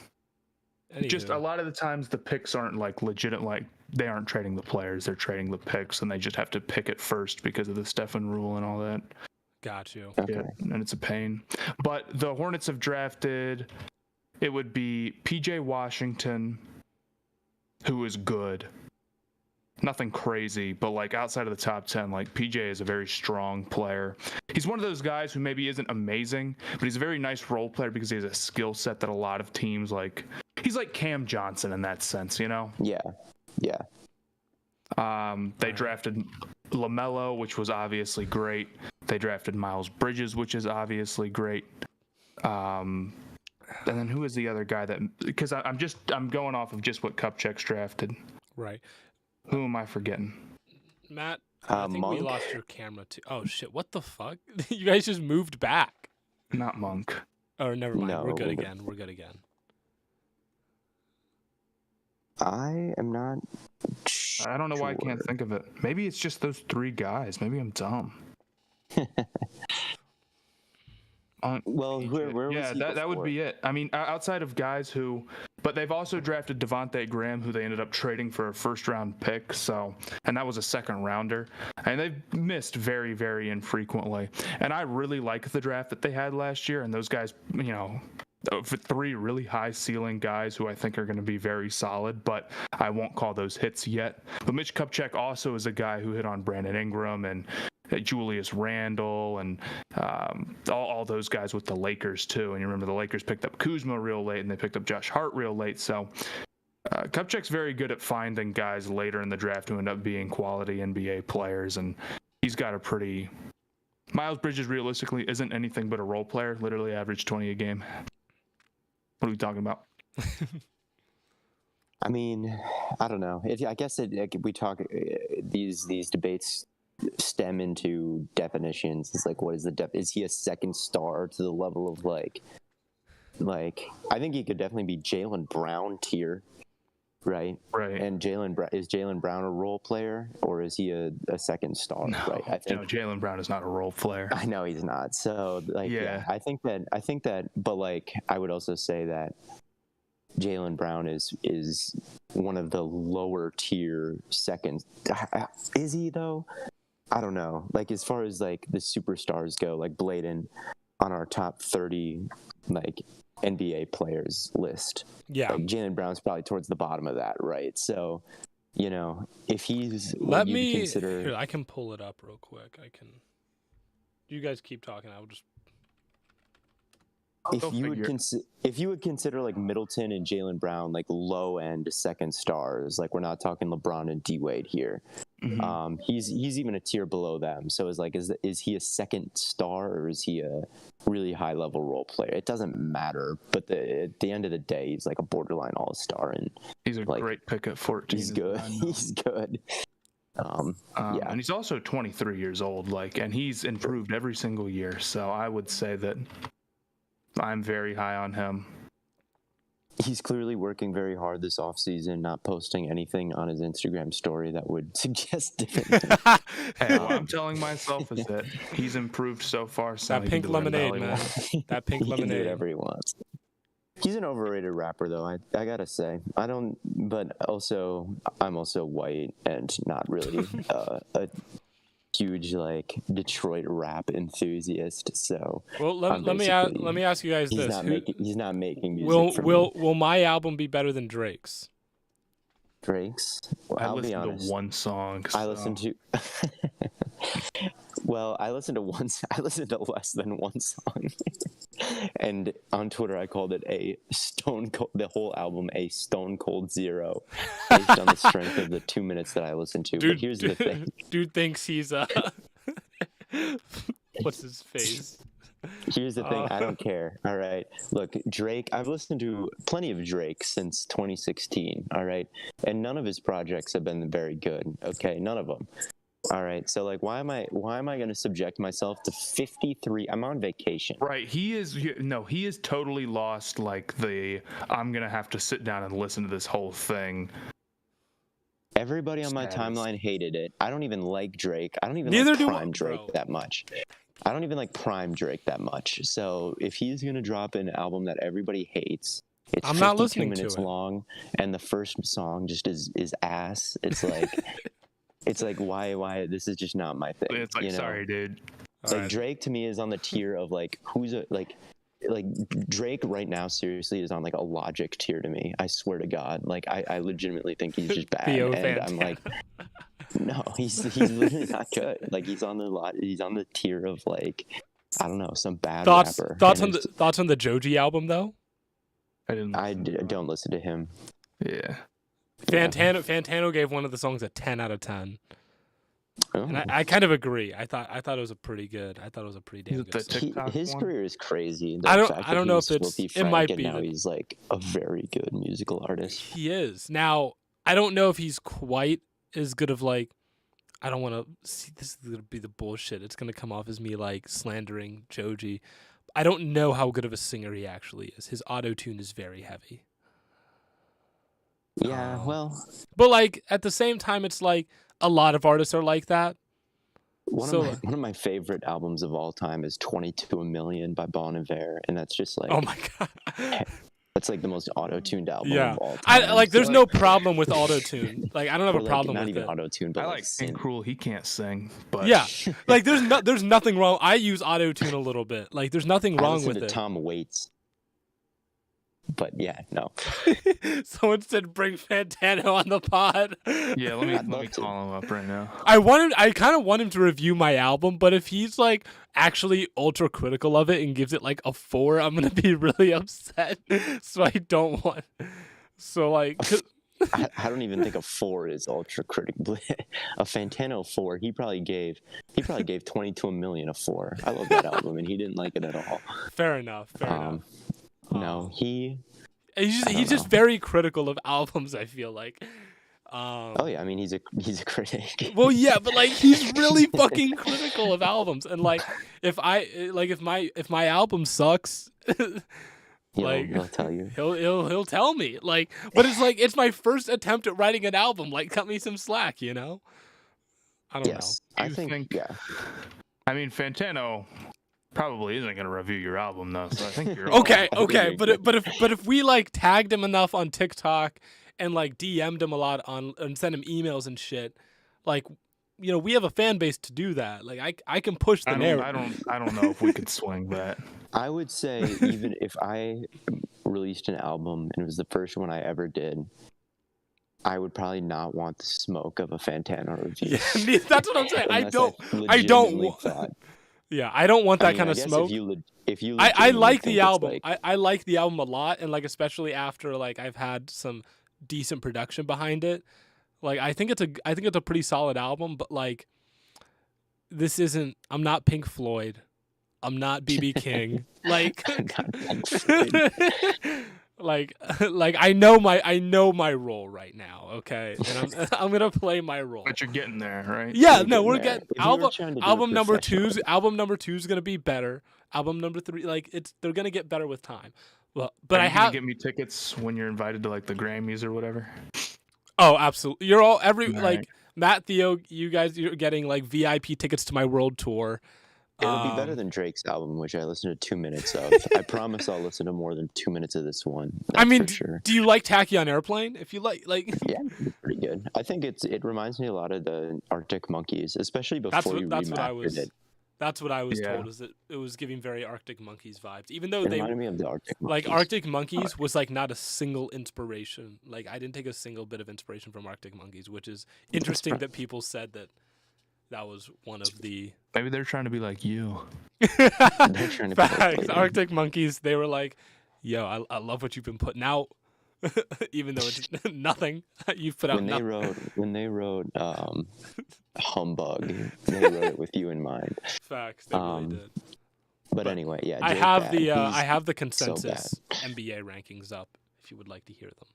Anywho. Just a lot of the times the picks aren't like legit, like they aren't trading the players, they're trading the picks, and they just have to pick it first because of the Stephen rule and all that. Got you. Okay. Yeah, and it's a pain. But the Hornets have drafted, it would be PJ Washington, who is good. Nothing crazy, but like outside of the top 10, like PJ is a very strong player. He's one of those guys who maybe isn't amazing, but he's a very nice role player because he has a skill set that a lot of teams like. He's like Cam Johnson in that sense, you know? Yeah. They drafted LaMelo, which was obviously great. They drafted Miles Bridges, which is obviously great. And then who is the other guy that? Because I'm going off of just what Kupchak's drafted. Right. Who am I forgetting? Matt, I think Monk? we lost your camera too. Oh shit! What the fuck? You guys just moved back. Not Monk. Oh, never mind. No. We're good again. We're good again. I am not. I don't know why I can't think of it. Maybe it's just those three guys. Maybe I'm dumb. Well, where was he that would before? be it. I mean, outside of guys who, but they've also drafted Devontae Graham, who they ended up trading for a first-round pick. So, and that was a second-rounder. And they've missed very, very infrequently. And I really like the draft that they had last year. And those guys, you know, three really high-ceiling guys who I think are going to be very solid. But I won't call those hits yet. But Mitch Kupchak also is a guy who hit on Brandon Ingram and Julius Randle and all those guys with the Lakers too. And you remember the Lakers picked up Kuzma real late and they picked up Josh Hart real late. So Kupchak's very good at finding guys later in the draft who end up being quality NBA players. And he's got a pretty... Miles Bridges realistically isn't anything but a role player, literally averaged 20 a game. What are we talking about? I mean, I don't know. I guess we talk these debates stem into definitions. It's like, what is is he a second star to the level of like I think he could definitely be Jaylen Brown tier, right? And is Jaylen Brown a role player or is he a second star? No, right. I think Jaylen Brown is not a role player. I know he's not. So like, yeah, I think that, but like, I would also say that Jaylen Brown is one of the lower tier seconds. Is he though? I don't know. Like as far as like the superstars go, like Blaiden on our top 30 like NBA players list. Yeah. Like Jaylen Brown's probably towards the bottom of that, right? So, you know, if he's Here, I can pull it up real quick. You guys keep talking. I will just if you would consider like Middleton and Jaylen Brown like low end second stars, like we're not talking LeBron and D Wade here. Mm-hmm. He's even a tier below them. So it's like, is he a second star or is he a really high level role player? It doesn't matter. But at the end of the day, he's like a borderline all star, and he's a great pick at 14. He's good. He's good. Yeah, and he's also 23 years old. And he's improved every single year. So I would say that I'm very high on him. He's clearly working very hard this offseason, not posting anything on his Instagram story that would suggest different. Hey, what I'm telling myself is that he's improved so far. So that pink lemonade, man. That pink he lemonade. Can do whatever he wants. He's an overrated rapper, though. I gotta say, but also I'm also white and not really a huge like Detroit rap enthusiast. So let me ask you guys this: he's not making music. Will my album be better than Drake's? Drake's? Well, I'll be honest. To one song. I listened to. Well, I listened to less than one song, and on Twitter I called it the whole album a Stone Cold Zero, based on the strength of the 2 minutes that I listened to. But here's the thing: dude thinks he's what's his face? Here's the thing: I don't care. All right, look, Drake. I've listened to plenty of Drake since 2016. All right, and none of his projects have been very good. Okay, none of them. All right, so like, why am I going to subject myself to 53? I'm on vacation. Right, he is totally lost. Like I'm gonna have to sit down and listen to this whole thing. Everybody on my timeline hated it. I don't even like Drake. I don't even Neither like do Prime Drake that much. I don't even like Prime Drake that much. So if he's gonna drop an album that everybody hates, it's I'm 52 not listening minutes to it. long, and the first song just is ass. It's like. It's like, why? This is just not my thing. It's like, sorry, dude. Like, Drake to me is on the tier of like, like Drake right now seriously is on like a Logic tier to me. I swear to God. Like, I legitimately think he's just bad. Theo and I'm like, no, he's literally not good. Like, he's on the tier of like, I don't know, some bad rapper. Thoughts on the Joji album though? I don't listen to him. Yeah. Fantano gave one of the songs a 10 out of 10. Oh. And I kind of agree. I thought it was a pretty damn good song. His career is crazy. I don't know if it might be. Now he's like a very good musical artist. He is. Now, I don't know if he's quite as good of like, I don't want to see, this is going to be the bullshit. It's going to come off as me like slandering Joji. I don't know how good of a singer he actually is. His auto-tune is very heavy. Yeah, well, but like at the same time, it's like a lot of artists are like that. One of my favorite albums of all time is 22 a Million by Bon Iver, and that's just like, oh my god, that's like the most auto-tuned album of all time. There's no problem with auto-tune. Like I don't have a problem with it. Not even auto-tune, but I like King Cruel. He can't sing, but yeah, like there's nothing wrong. I use auto-tune a little bit. Like there's nothing wrong with it. Tom Waits. But yeah, no. Someone said bring Fantano on the pod. Yeah, let me call him up right now. I kind of want him to review my album, but if he's like actually ultra critical of it and gives it like a 4, I'm gonna be really upset. So I don't want. So like. I don't even think a 4 is ultra critical. A Fantano 4, he probably gave 22 a Million a 4. I love that album, and he didn't like it at all. Fair enough. No, he's just very critical of albums, I feel like. Oh yeah, I mean he's a critic. Well, yeah, but like he's really fucking critical of albums, and like if my album sucks, he'll tell you. He'll tell me, like, but it's like it's my first attempt at writing an album. Like, cut me some slack, you know. I don't know. I think yeah. I mean, Fantano probably isn't going to review your album though, so I think you're okay. But if we like tagged him enough on TikTok and like DM'd him a lot and sent him emails and shit, like, you know, we have a fan base to do that. Like I can push the narrative. I don't know if we could swing that. I would say even if I released an album and it was the first one I ever did, I would probably not want the smoke of a Fantano review. Yeah, that's what I'm saying. I don't. Yeah, I don't want that kind of smoke. I like the album. I like the album a lot, and like especially after like I've had some decent production behind it. Like I think it's a pretty solid album, but like this isn't. I'm not Pink Floyd. I'm not BB King. Like, like I know my role right now. Okay, and I'm gonna play my role. But you're getting there, right? Yeah, no, we're getting album number 2's gonna be better. Album number 3, like they're gonna get better with time. Well, but I have. Get me tickets when you're invited to like the Grammys or whatever. Oh, absolutely. You're all like Matt, Theo. You guys, you're getting like VIP tickets to my world tour. It'll be better than Drake's album, which I listened to 2 minutes of. I promise I'll listen to more than 2 minutes of this one. I mean, for sure. Do you like Tachyon Airplane? If you like, yeah, it's pretty good. I think it reminds me a lot of the Arctic Monkeys, especially before you remastered it. That's what I was told, is that it was giving very Arctic Monkeys vibes, even though it reminded me of the Arctic Monkeys. Like Arctic Monkeys was like not a single inspiration. Like I didn't take a single bit of inspiration from Arctic Monkeys, which is interesting that people said that. That was one of the Maybe they're trying to be like you. They're trying to be like facts. Blaiden. Arctic Monkeys, they were like, yo, I love what you've been putting out. Even though it's nothing. You've put out When they wrote Humbug, they wrote it with you in mind. Facts, they really did. But anyway, yeah. I Jake have bad. I have the so consensus NBA rankings up if you would like to hear them.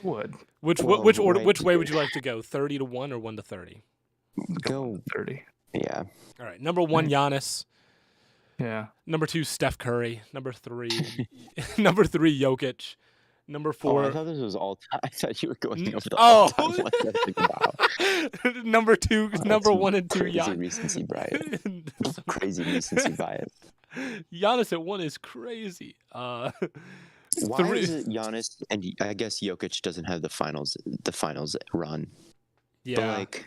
Would Which Well, which order right which way here. would you like to go? 30 to 1 or 1 to 30? Go. 30. Yeah. All right. Number 1 Giannis, Yeah. number 2 Steph Curry, number 3 number 3 Jokic, number Oh, 4 I thought this was all time. I thought you were going over the Oh. all-time one. I was like, wow. number 2 number That's 1 and 2 crazy Giannis. recency bias. Crazy recency bias. Giannis at 1 is crazy. Why Three- is it Giannis and I guess Jokic doesn't have the finals run? Yeah. But like,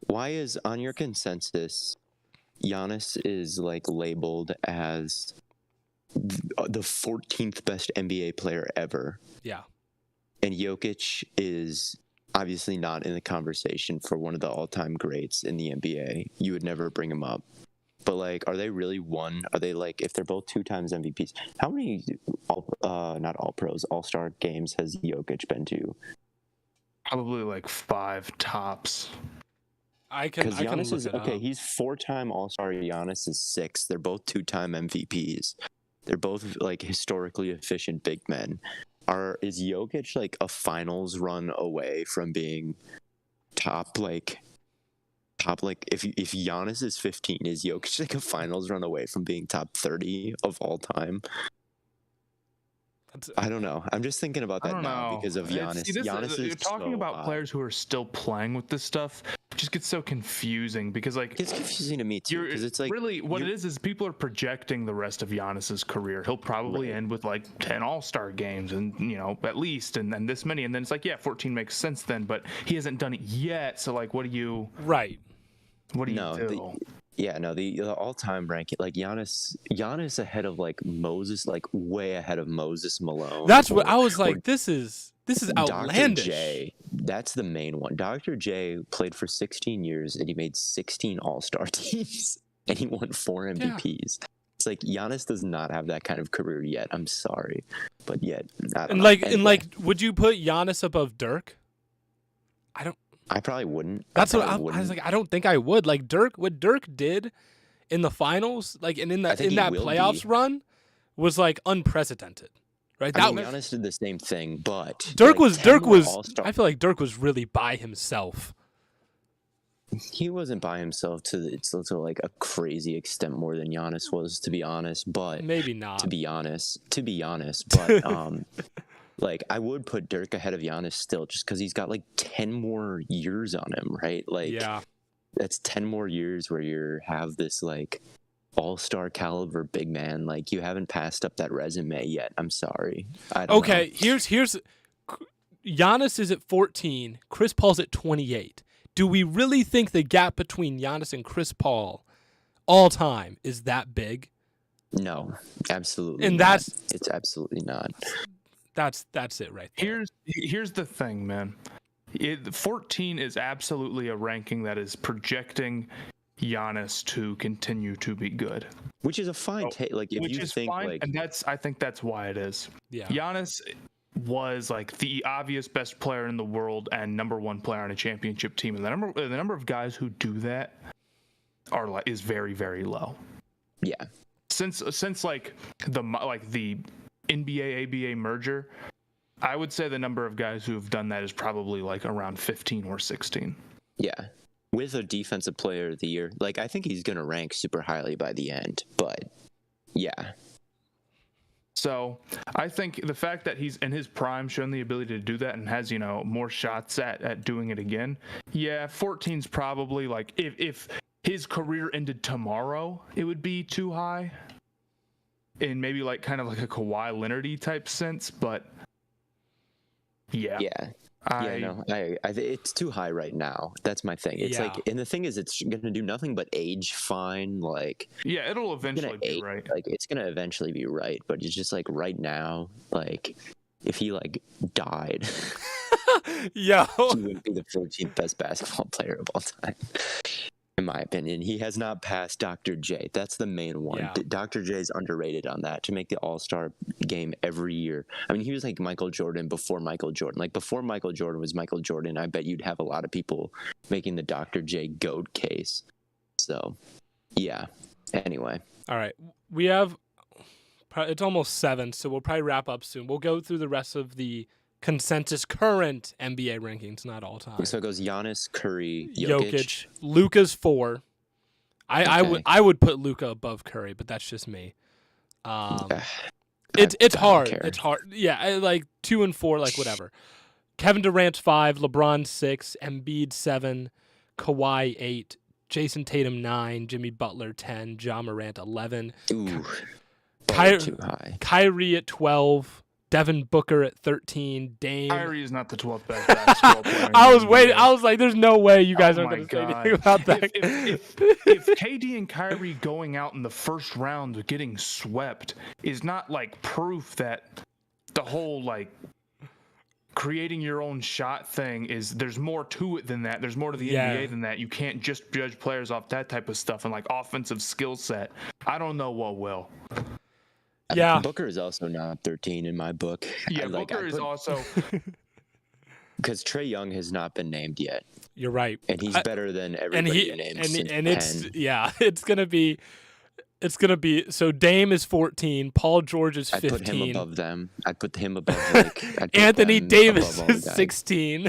why is on your consensus, Giannis is like labeled as the 14th best NBA player ever, yeah. and Jokic is obviously not in the conversation for one of the all-time greats in the NBA? You would never bring him up. But like, are they really one? Are they like, if they're both 2 times MVPs? How many not all pros, all-star games has Jokic been to? Probably like 5 tops. I can Because Giannis look is it okay. up. He's 4-time All-Star. Giannis is 6. They're both 2-time MVPs. They're both like historically efficient big men. Is Jokic like a finals run away from being top? Like if Giannis is 15, is Jokic like a finals run away from being top 30 of all time? I don't know. I'm just thinking about I that don't now know. because of Giannis. Giannis you're is talking so about high. players who are still playing with this stuff. It just gets so confusing because like It's confusing to me too because it's like really what it is people are projecting the rest of Giannis's career. He'll probably Right. end with like 10 All-Star games and at least and then this many, and then it's like 14 makes sense then, but he hasn't done it yet. So like what do you Right. do? The all-time ranking, like Giannis ahead of like Moses, like way ahead of Moses Malone. That's what I was like. This is outlandish. Dr. J, that's the main one. Dr. J played for 16 years and he made 16 All-Star teams and he won 4 MVPs. It's like Giannis does not have that kind of career yet. I'm sorry, but yet I don't know. Would you put Giannis above Dirk? I probably wouldn't. That's what I was like. I don't think I would. Like what Dirk did in the finals, like and in I that think he will playoffs be. run, was like unprecedented, right? I mean, Giannis did the same thing, but Dirk like, was 10 Dirk more was. All-Star- I feel like Dirk was really by himself. He wasn't by himself to like a crazy extent more than Giannis was, to be honest. But Maybe not. to be honest, but like I would put Dirk ahead of Giannis still, just because he's got like 10 more years on him, right? Like Yeah. that's 10 more years where you have this like all-star caliber big man. Like you haven't passed up that resume yet. I'm sorry. I don't know. Here's Giannis is at 14. Chris Paul's at 28. Do we really think the gap between Giannis and Chris Paul all time is that big? No, absolutely. And not. It's absolutely not. That's it right there. Here's the thing, man. 14 is absolutely a ranking that is projecting Giannis to continue to be good. Which is a fine take. Like if Which you is think fine, like and I think that's why it is. Yeah. Giannis was like the obvious best player in the world and number 1 player on a championship team, and the number of guys who do that is very, very low. yeah. Since like the NBA ABA merger, I would say the number of guys who have done that is probably like around 15 or 16. Yeah. With a defensive player of the year. Like I think he's gonna rank super highly by the end. But yeah. So I think the fact that he's in his prime, shown the ability to do that, and has more shots at doing it again. Yeah, 14's probably like if his career ended tomorrow, it would be too high. In maybe like kind of like a Kawhi Leonard-y type sense, but yeah. It's too high right now. That's my thing. It's Yeah. like, and the thing is, it's gonna do nothing but age fine. Like Yeah, it'll eventually be age, right. like it's gonna eventually be right. But it's just like right now, like if he like died, Yo. he would be the 14th best basketball player of all time. In my opinion, he has not passed Dr. J. That's the main one. Yeah. Dr. J is underrated on that to make the All-Star game every year. I mean, he was like Michael Jordan before Michael Jordan. Like before Michael Jordan was Michael Jordan, I bet you'd have a lot of people making the Dr. J GOAT case. So, yeah. Anyway. All right. We have it's almost 7, so we'll probably wrap up soon. We'll go through the rest of the consensus current NBA rankings, not all time. So it goes Giannis, Curry, Jokic. Luka's 4. I would put Luka above Curry, but that's just me. It's hard. Care. It's hard. Yeah, like 2 and 4, like whatever. Kevin Durant's 5, LeBron 6, Embiid 7, Kawhi 8, Jason Tatum 9, Jimmy Butler 10, Ja Morant 11. Ooh, too high. Kyrie at 12. Devin Booker at 13. Dame. Kyrie is not the 12th best basketball player. I was waiting. I was like, "There's no way you guys aren't going to say anything about that." If KD and Kyrie going out in the first round getting swept is not like proof that the whole like creating your own shot thing is, there's more to it than that. There's more to the NBA than that. You can't just judge players off that type of stuff and like offensive skill set. I don't know what will. Yeah, Booker is also not 13 in my book. Yeah, Booker is also because Trae Young has not been named yet. You're right, and he's better than everybody you named. It's gonna be so. Dame is 14. Paul George is 15. I put him above them. I put him above Anthony Davis is 16.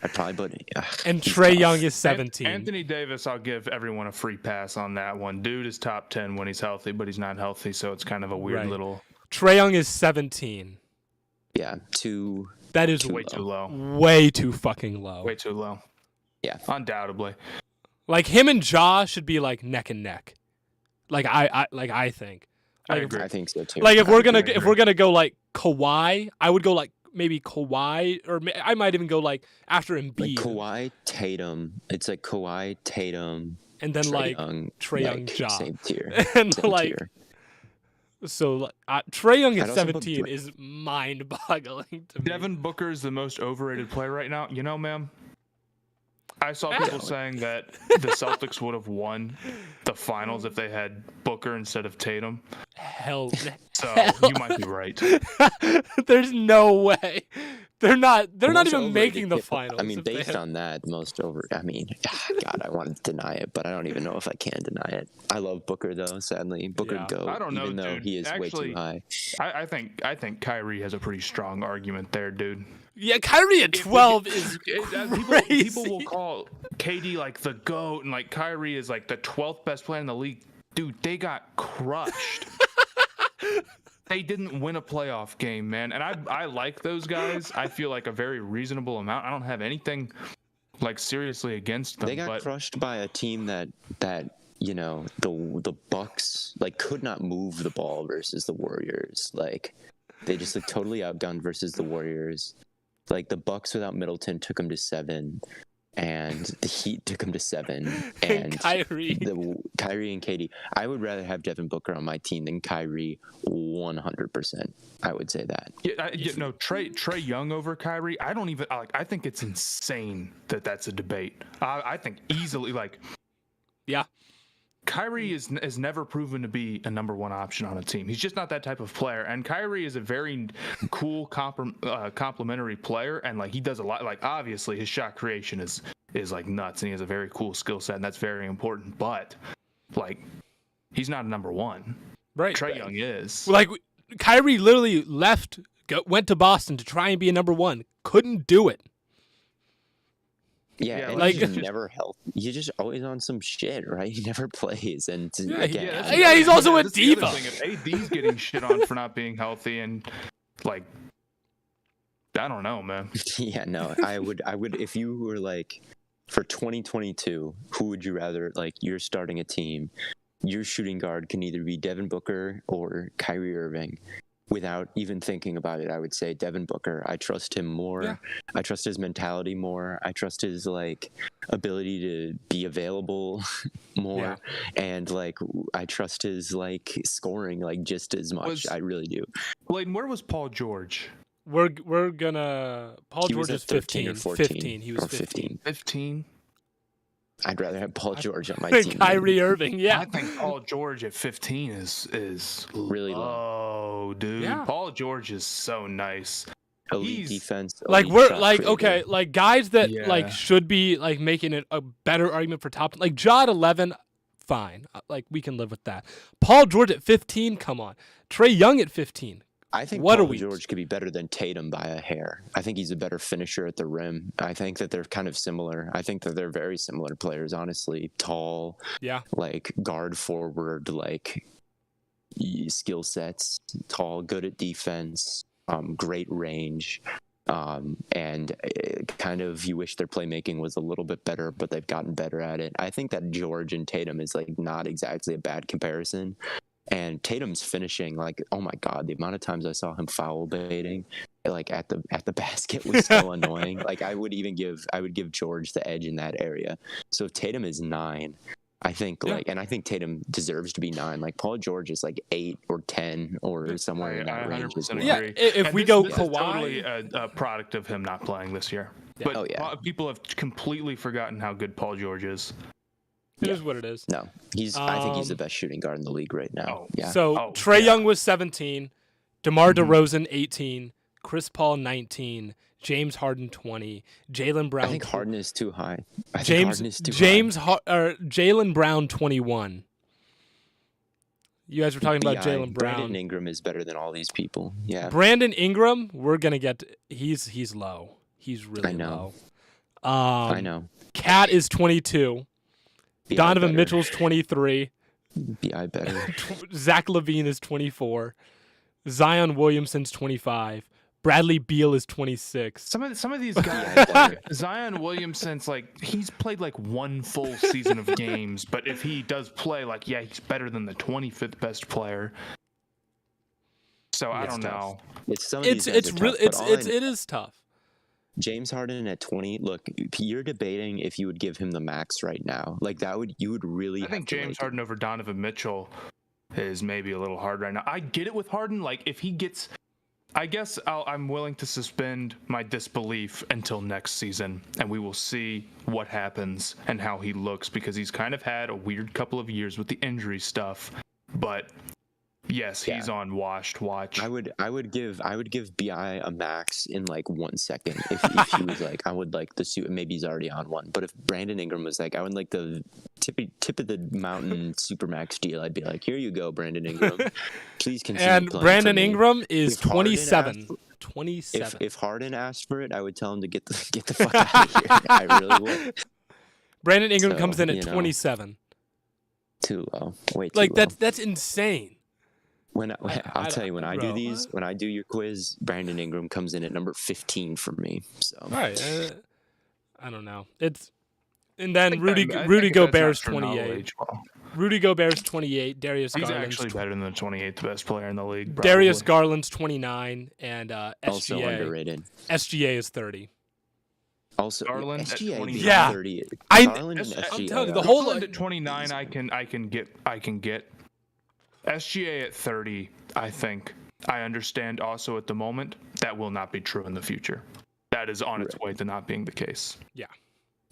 I'd probably put and Trae Young is 17. Anthony Davis, I'll give everyone a free pass on that one. Dude is top 10 when he's healthy, but he's not healthy, so it's kind of a weird little. Trae Young is 17. Yeah, that is way too low. Way too fucking low. Way too low. Yeah, undoubtedly. Like him and Ja should be like neck and neck. Like I think. I agree. I think so too. Like if we're gonna go like Kawhi, I would go like maybe Kawhi, or I might even go like after Embiid. Like Kawhi, Tatum. It's like Kawhi, Tatum, and then Trae Young, Ja. Same tier. And same like, tier. So Trae Young at 17 is mind-boggling to me. Devin Booker is the most overrated player right now. You know, ma'am, I saw people saying that the Celtics would have won the finals if they had Booker instead of Tatum. Hell. So you might be right. There's no way. They're not even making the finals. I mean, based on that, I mean, God, I want to deny it, but I don't even know if I can deny it. I love Booker though. Sadly, Booker go. I don't know, even though dude. he is way too high. I think Kyrie has a pretty strong argument there, dude. Yeah, Kyrie at 12 is crazy. People will call KD like the GOAT, and like Kyrie is like the 12th best player in the league. Dude, they got crushed. They didn't win a playoff game, man. And I like those guys. I feel like a very reasonable amount. I don't have anything like seriously against them. They got crushed by a team that you know, the Bucks like could not move the ball versus the Warriors. Like they just looked totally outgunned versus the Warriors. Like the Bucks without Middleton took them to 7, and the Heat took them to 7, and Kyrie and KD. I would rather have Devin Booker on my team than Kyrie 100%. I would say that. No, Trae Young over Kyrie. I don't even like. I think it's insane that that's a debate. I think easily yeah. Kyrie has never proven to be a number one option on a team. He's just not that type of player. And Kyrie is a very cool complementary player, and like he does a lot. Like obviously his shot creation is like nuts, and he has a very cool skill set, and that's very important. But like he's not a number one. Right. Trae Young is. Like Kyrie literally went to Boston to try and be a number one. Couldn't do it. Yeah, and he's never healthy. He's just always on some shit, right? He never plays, and he's also a diva. If AD's getting shit on for not being healthy, and like, I don't know, man. Yeah, no, I would if you were like for 2022, who would you rather like? You're starting a team. Your shooting guard can either be Devin Booker or Kyrie Irving. Without even thinking about it, I would say Devin Booker. I trust him more. Yeah. I trust his mentality more. I trust his like ability to be available more, and like I trust his like scoring like just as much. I really do. Blaiden, where was Paul George? We're gonna. Paul George is 15 or 14. 15. He was 15. 15. I'd rather have Paul George on my team. Kyrie Irving, yeah. I think Paul George at 15 is Really low, dude. Yeah. Paul George is so nice. Elite defense. Like elite we're shot like creator. okay, like guys that Yeah. like should be like making it a better argument for top. Like Ja at 11, fine. Like we can live with that. Paul George at 15, come on. Trae Young at 15. I think What are Paul we- George could be better than Tatum by a hair. I think he's a better finisher at the rim. I think that they're kind of similar. I think that they're very similar players, honestly. Tall, Yeah. like guard forward, like skill sets, tall, good at defense, great range. And kind of you wish their playmaking was a little bit better, but they've gotten better at it. I think that George and Tatum is like not exactly a bad comparison. And Tatum's finishing, like, oh my God, the amount of times I saw him foul baiting, like at the basket was so annoying. Like I would give George the edge in that area. So if Tatum is 9, I think and I think Tatum deserves to be 9. Like Paul George is like 8 or 10 or somewhere in that range. 100% Well. Yeah, agree. if And we this go is Kawhi- totally a product of him not playing this year. Yeah. But Oh, yeah. people have completely forgotten how good Paul George is. It is what it is. No, I think he's the best shooting guard in the league right now. Yeah. So Trae Young was 17, DeMar DeRozan 18, Chris Paul 19, James Harden 20, Jaylen Brown. I think Harden is too high. Jaylen Brown 21. You guys were talking about Jaylen Brown. Brandon Ingram is better than all these people. Yeah. Brandon Ingram, we're gonna get. He's low. He's really I know. low. I know. Cat is 22. BI Donovan better. Mitchell's 23. BI better. Zach LaVine is 24. Zion Williamson's 25. Bradley Beal is 26. Some of these guys, better. Zion Williamson's like he's played like one full season of games, but if he does play, like he's better than the 25th best player. So I don't know. It is tough. James Harden at 20. Look, you're debating if you would give him the max right now. Like you would really. I think James Harden over Donovan Mitchell is maybe a little hard right now. I get it with Harden. Like if he gets, I guess I'm willing to suspend my disbelief until next season, and we will see what happens and how he looks because he's kind of had a weird couple of years with the injury stuff. But yes, he's on washed watch. I would give BI a max in like 1 second if he was like I would like the suit. Maybe he's already on one. But if Brandon Ingram was like I would like the tip of the mountain supermax deal, I'd be like, here you go, Brandon Ingram. Please continue. And playing Brandon for me. Ingram is If Harden 27. asked- 27. If Harden asked for it, I would tell him to get the fuck out of here. I really would. Brandon Ingram So, comes in at you know. 27. Too low. Way too Like low. that's insane. I'll tell you when I do bro. these, when I do your quiz, Brandon Ingram comes in at number 15 for me. So All right. I don't know. And then I Rudy think that's Gobert's not true 28. knowledge. Well, Rudy Gobert's 28. Darius he's Garland's actually better than the 28th best player in the league. Darius probably. Garland's 29 and also SGA underrated. is 30. Also, Garland at SGA 29. Yeah. 30. I- Garland and I'm SGA telling you, the are- whole- Garland at 29, I can get. SGA at 30, I think. I understand also at the moment that will not be true in the future. That is on its way to not being the case.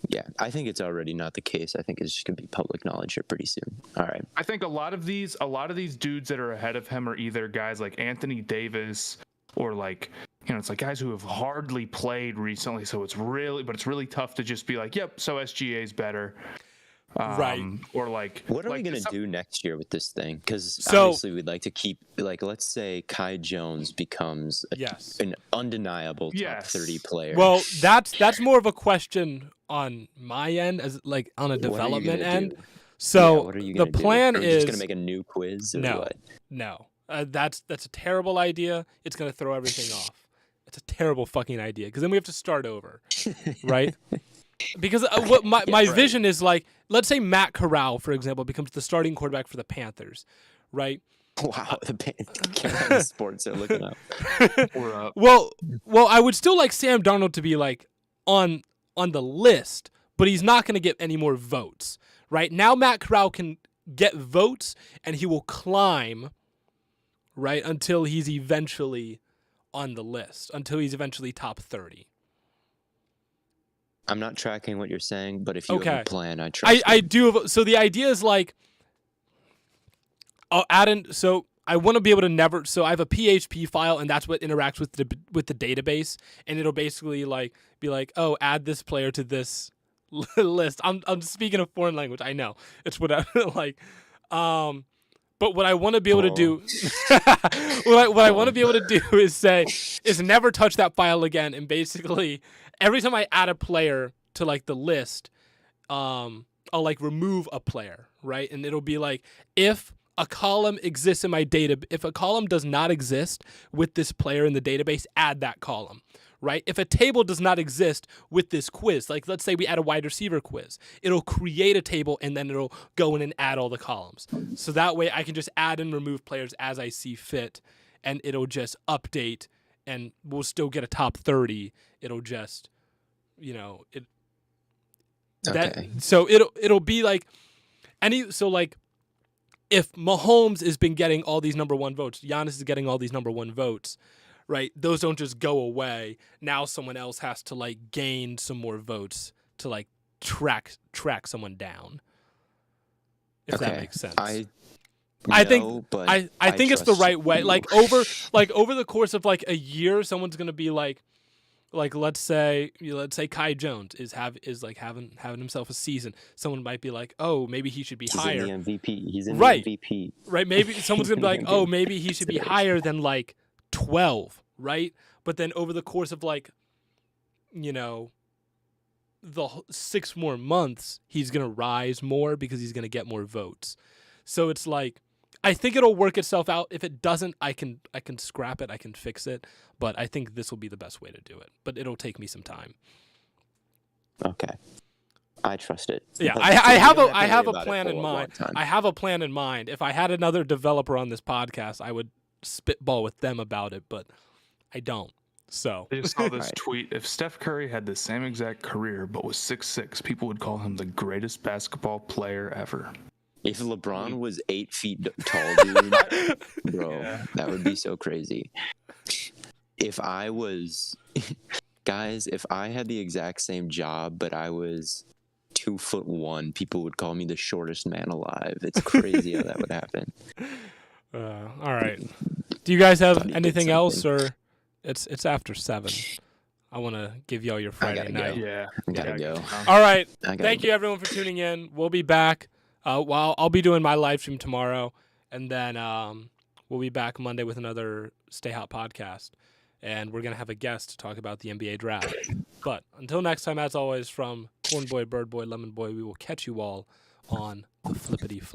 Yeah, I think it's already not the case. I think it's just gonna be public knowledge here pretty soon. All right. I think a lot of these dudes that are ahead of him are either guys like Anthony Davis or like, it's like guys who have hardly played recently. So it's really tough to just be like, yep, so SGA is better. Right. Or like, What are we gonna do next year with this thing? Because So- obviously we'd like to keep, like, let's say Kai Jones becomes Yes. an undeniable top Yes. 30 player. Well, that's more of a question on my end as like on a What are you development gonna end. do? So what are you the gonna do? plan Are we is just gonna make a new quiz or No. what? no. That's a terrible idea. It's gonna throw everything off. It's a terrible fucking idea because then we have to start over, right? Because what my right. vision is like, let's say Matt Corral, for example, becomes the starting quarterback for the Panthers, right? Wow, the Carolina Sports are looking up. we're up. Well, I would still like Sam Darnold to be like on the list, but he's not going to get any more votes, right? Now Matt Corral can get votes, and he will climb, right, until he's eventually on the list, until he's eventually top 30. I'm not tracking what you're saying, but if you have Okay. a plan, I trust I it. do have, so the idea is like I'll add in, so I want to be able to never, so I have a PHP file and that's what interacts with the database, and it'll basically like be like, oh, add this player to this list. I'm speaking a foreign language. I know. It's what I like but what I want to be able to do what I want to be able to do is never touch that file again, and basically every time I add a player to like the list, I'll like remove a player, right? And it'll be like if a column exists in my data, if a column does not exist with this player in the database, add that column, right? If a table does not exist with this quiz, like let's say we add a wide receiver quiz, it'll create a table and then it'll go in and add all the columns. So that way I can just add and remove players as I see fit, and it'll just update, and we'll still get a top 30. It'll just, Okay. so it'll be like if Mahomes has been getting all these number one votes, Giannis is getting all these number one votes, right? Those don't just go away. Now someone else has to like gain some more votes to like track someone down. If that makes sense. I think it's the right way. Like over the course of like a year, someone's gonna be like let's say Kai Jones is having himself a season. Someone might be like, oh, maybe he should be higher. He's in the MVP. He's in right. the MVP. Right. Maybe someone's gonna be like, oh, maybe he should be higher than like 12. Right. But then over the course of like, the 6 more months, he's gonna rise more because he's gonna get more votes. So it's like, I think it'll work itself out. If it doesn't, I can scrap it. I can fix it. But I think this will be the best way to do it. But it'll take me some time. Okay, I trust it. Yeah, But I have a about it plan for in a long mind. time. I have a plan in mind. If I had another developer on this podcast, I would spitball with them about it. But I don't. So I just saw this Right. tweet. If Steph Curry had the same exact career but was 6'6", people would call him the greatest basketball player ever. If LeBron was 8 feet tall, dude, bro, that would be so crazy. If I was, guys, if I had the exact same job but I was 2'1", people would call me the shortest man alive. It's crazy how that would happen. all right. Do you guys have Thought he did anything else, something. or it's after 7? I want to give y'all your Friday gotta night. go. Yeah. I gotta go. All right. I gotta Thank you, everyone, for tuning in. We'll be back. I'll be doing my live stream tomorrow, and then we'll be back Monday with another Stay Hot podcast, and we're gonna have a guest to talk about the NBA draft. But until next time, as always, from Corn Boy, Bird Boy, Lemon Boy, we will catch you all on the flippity flip.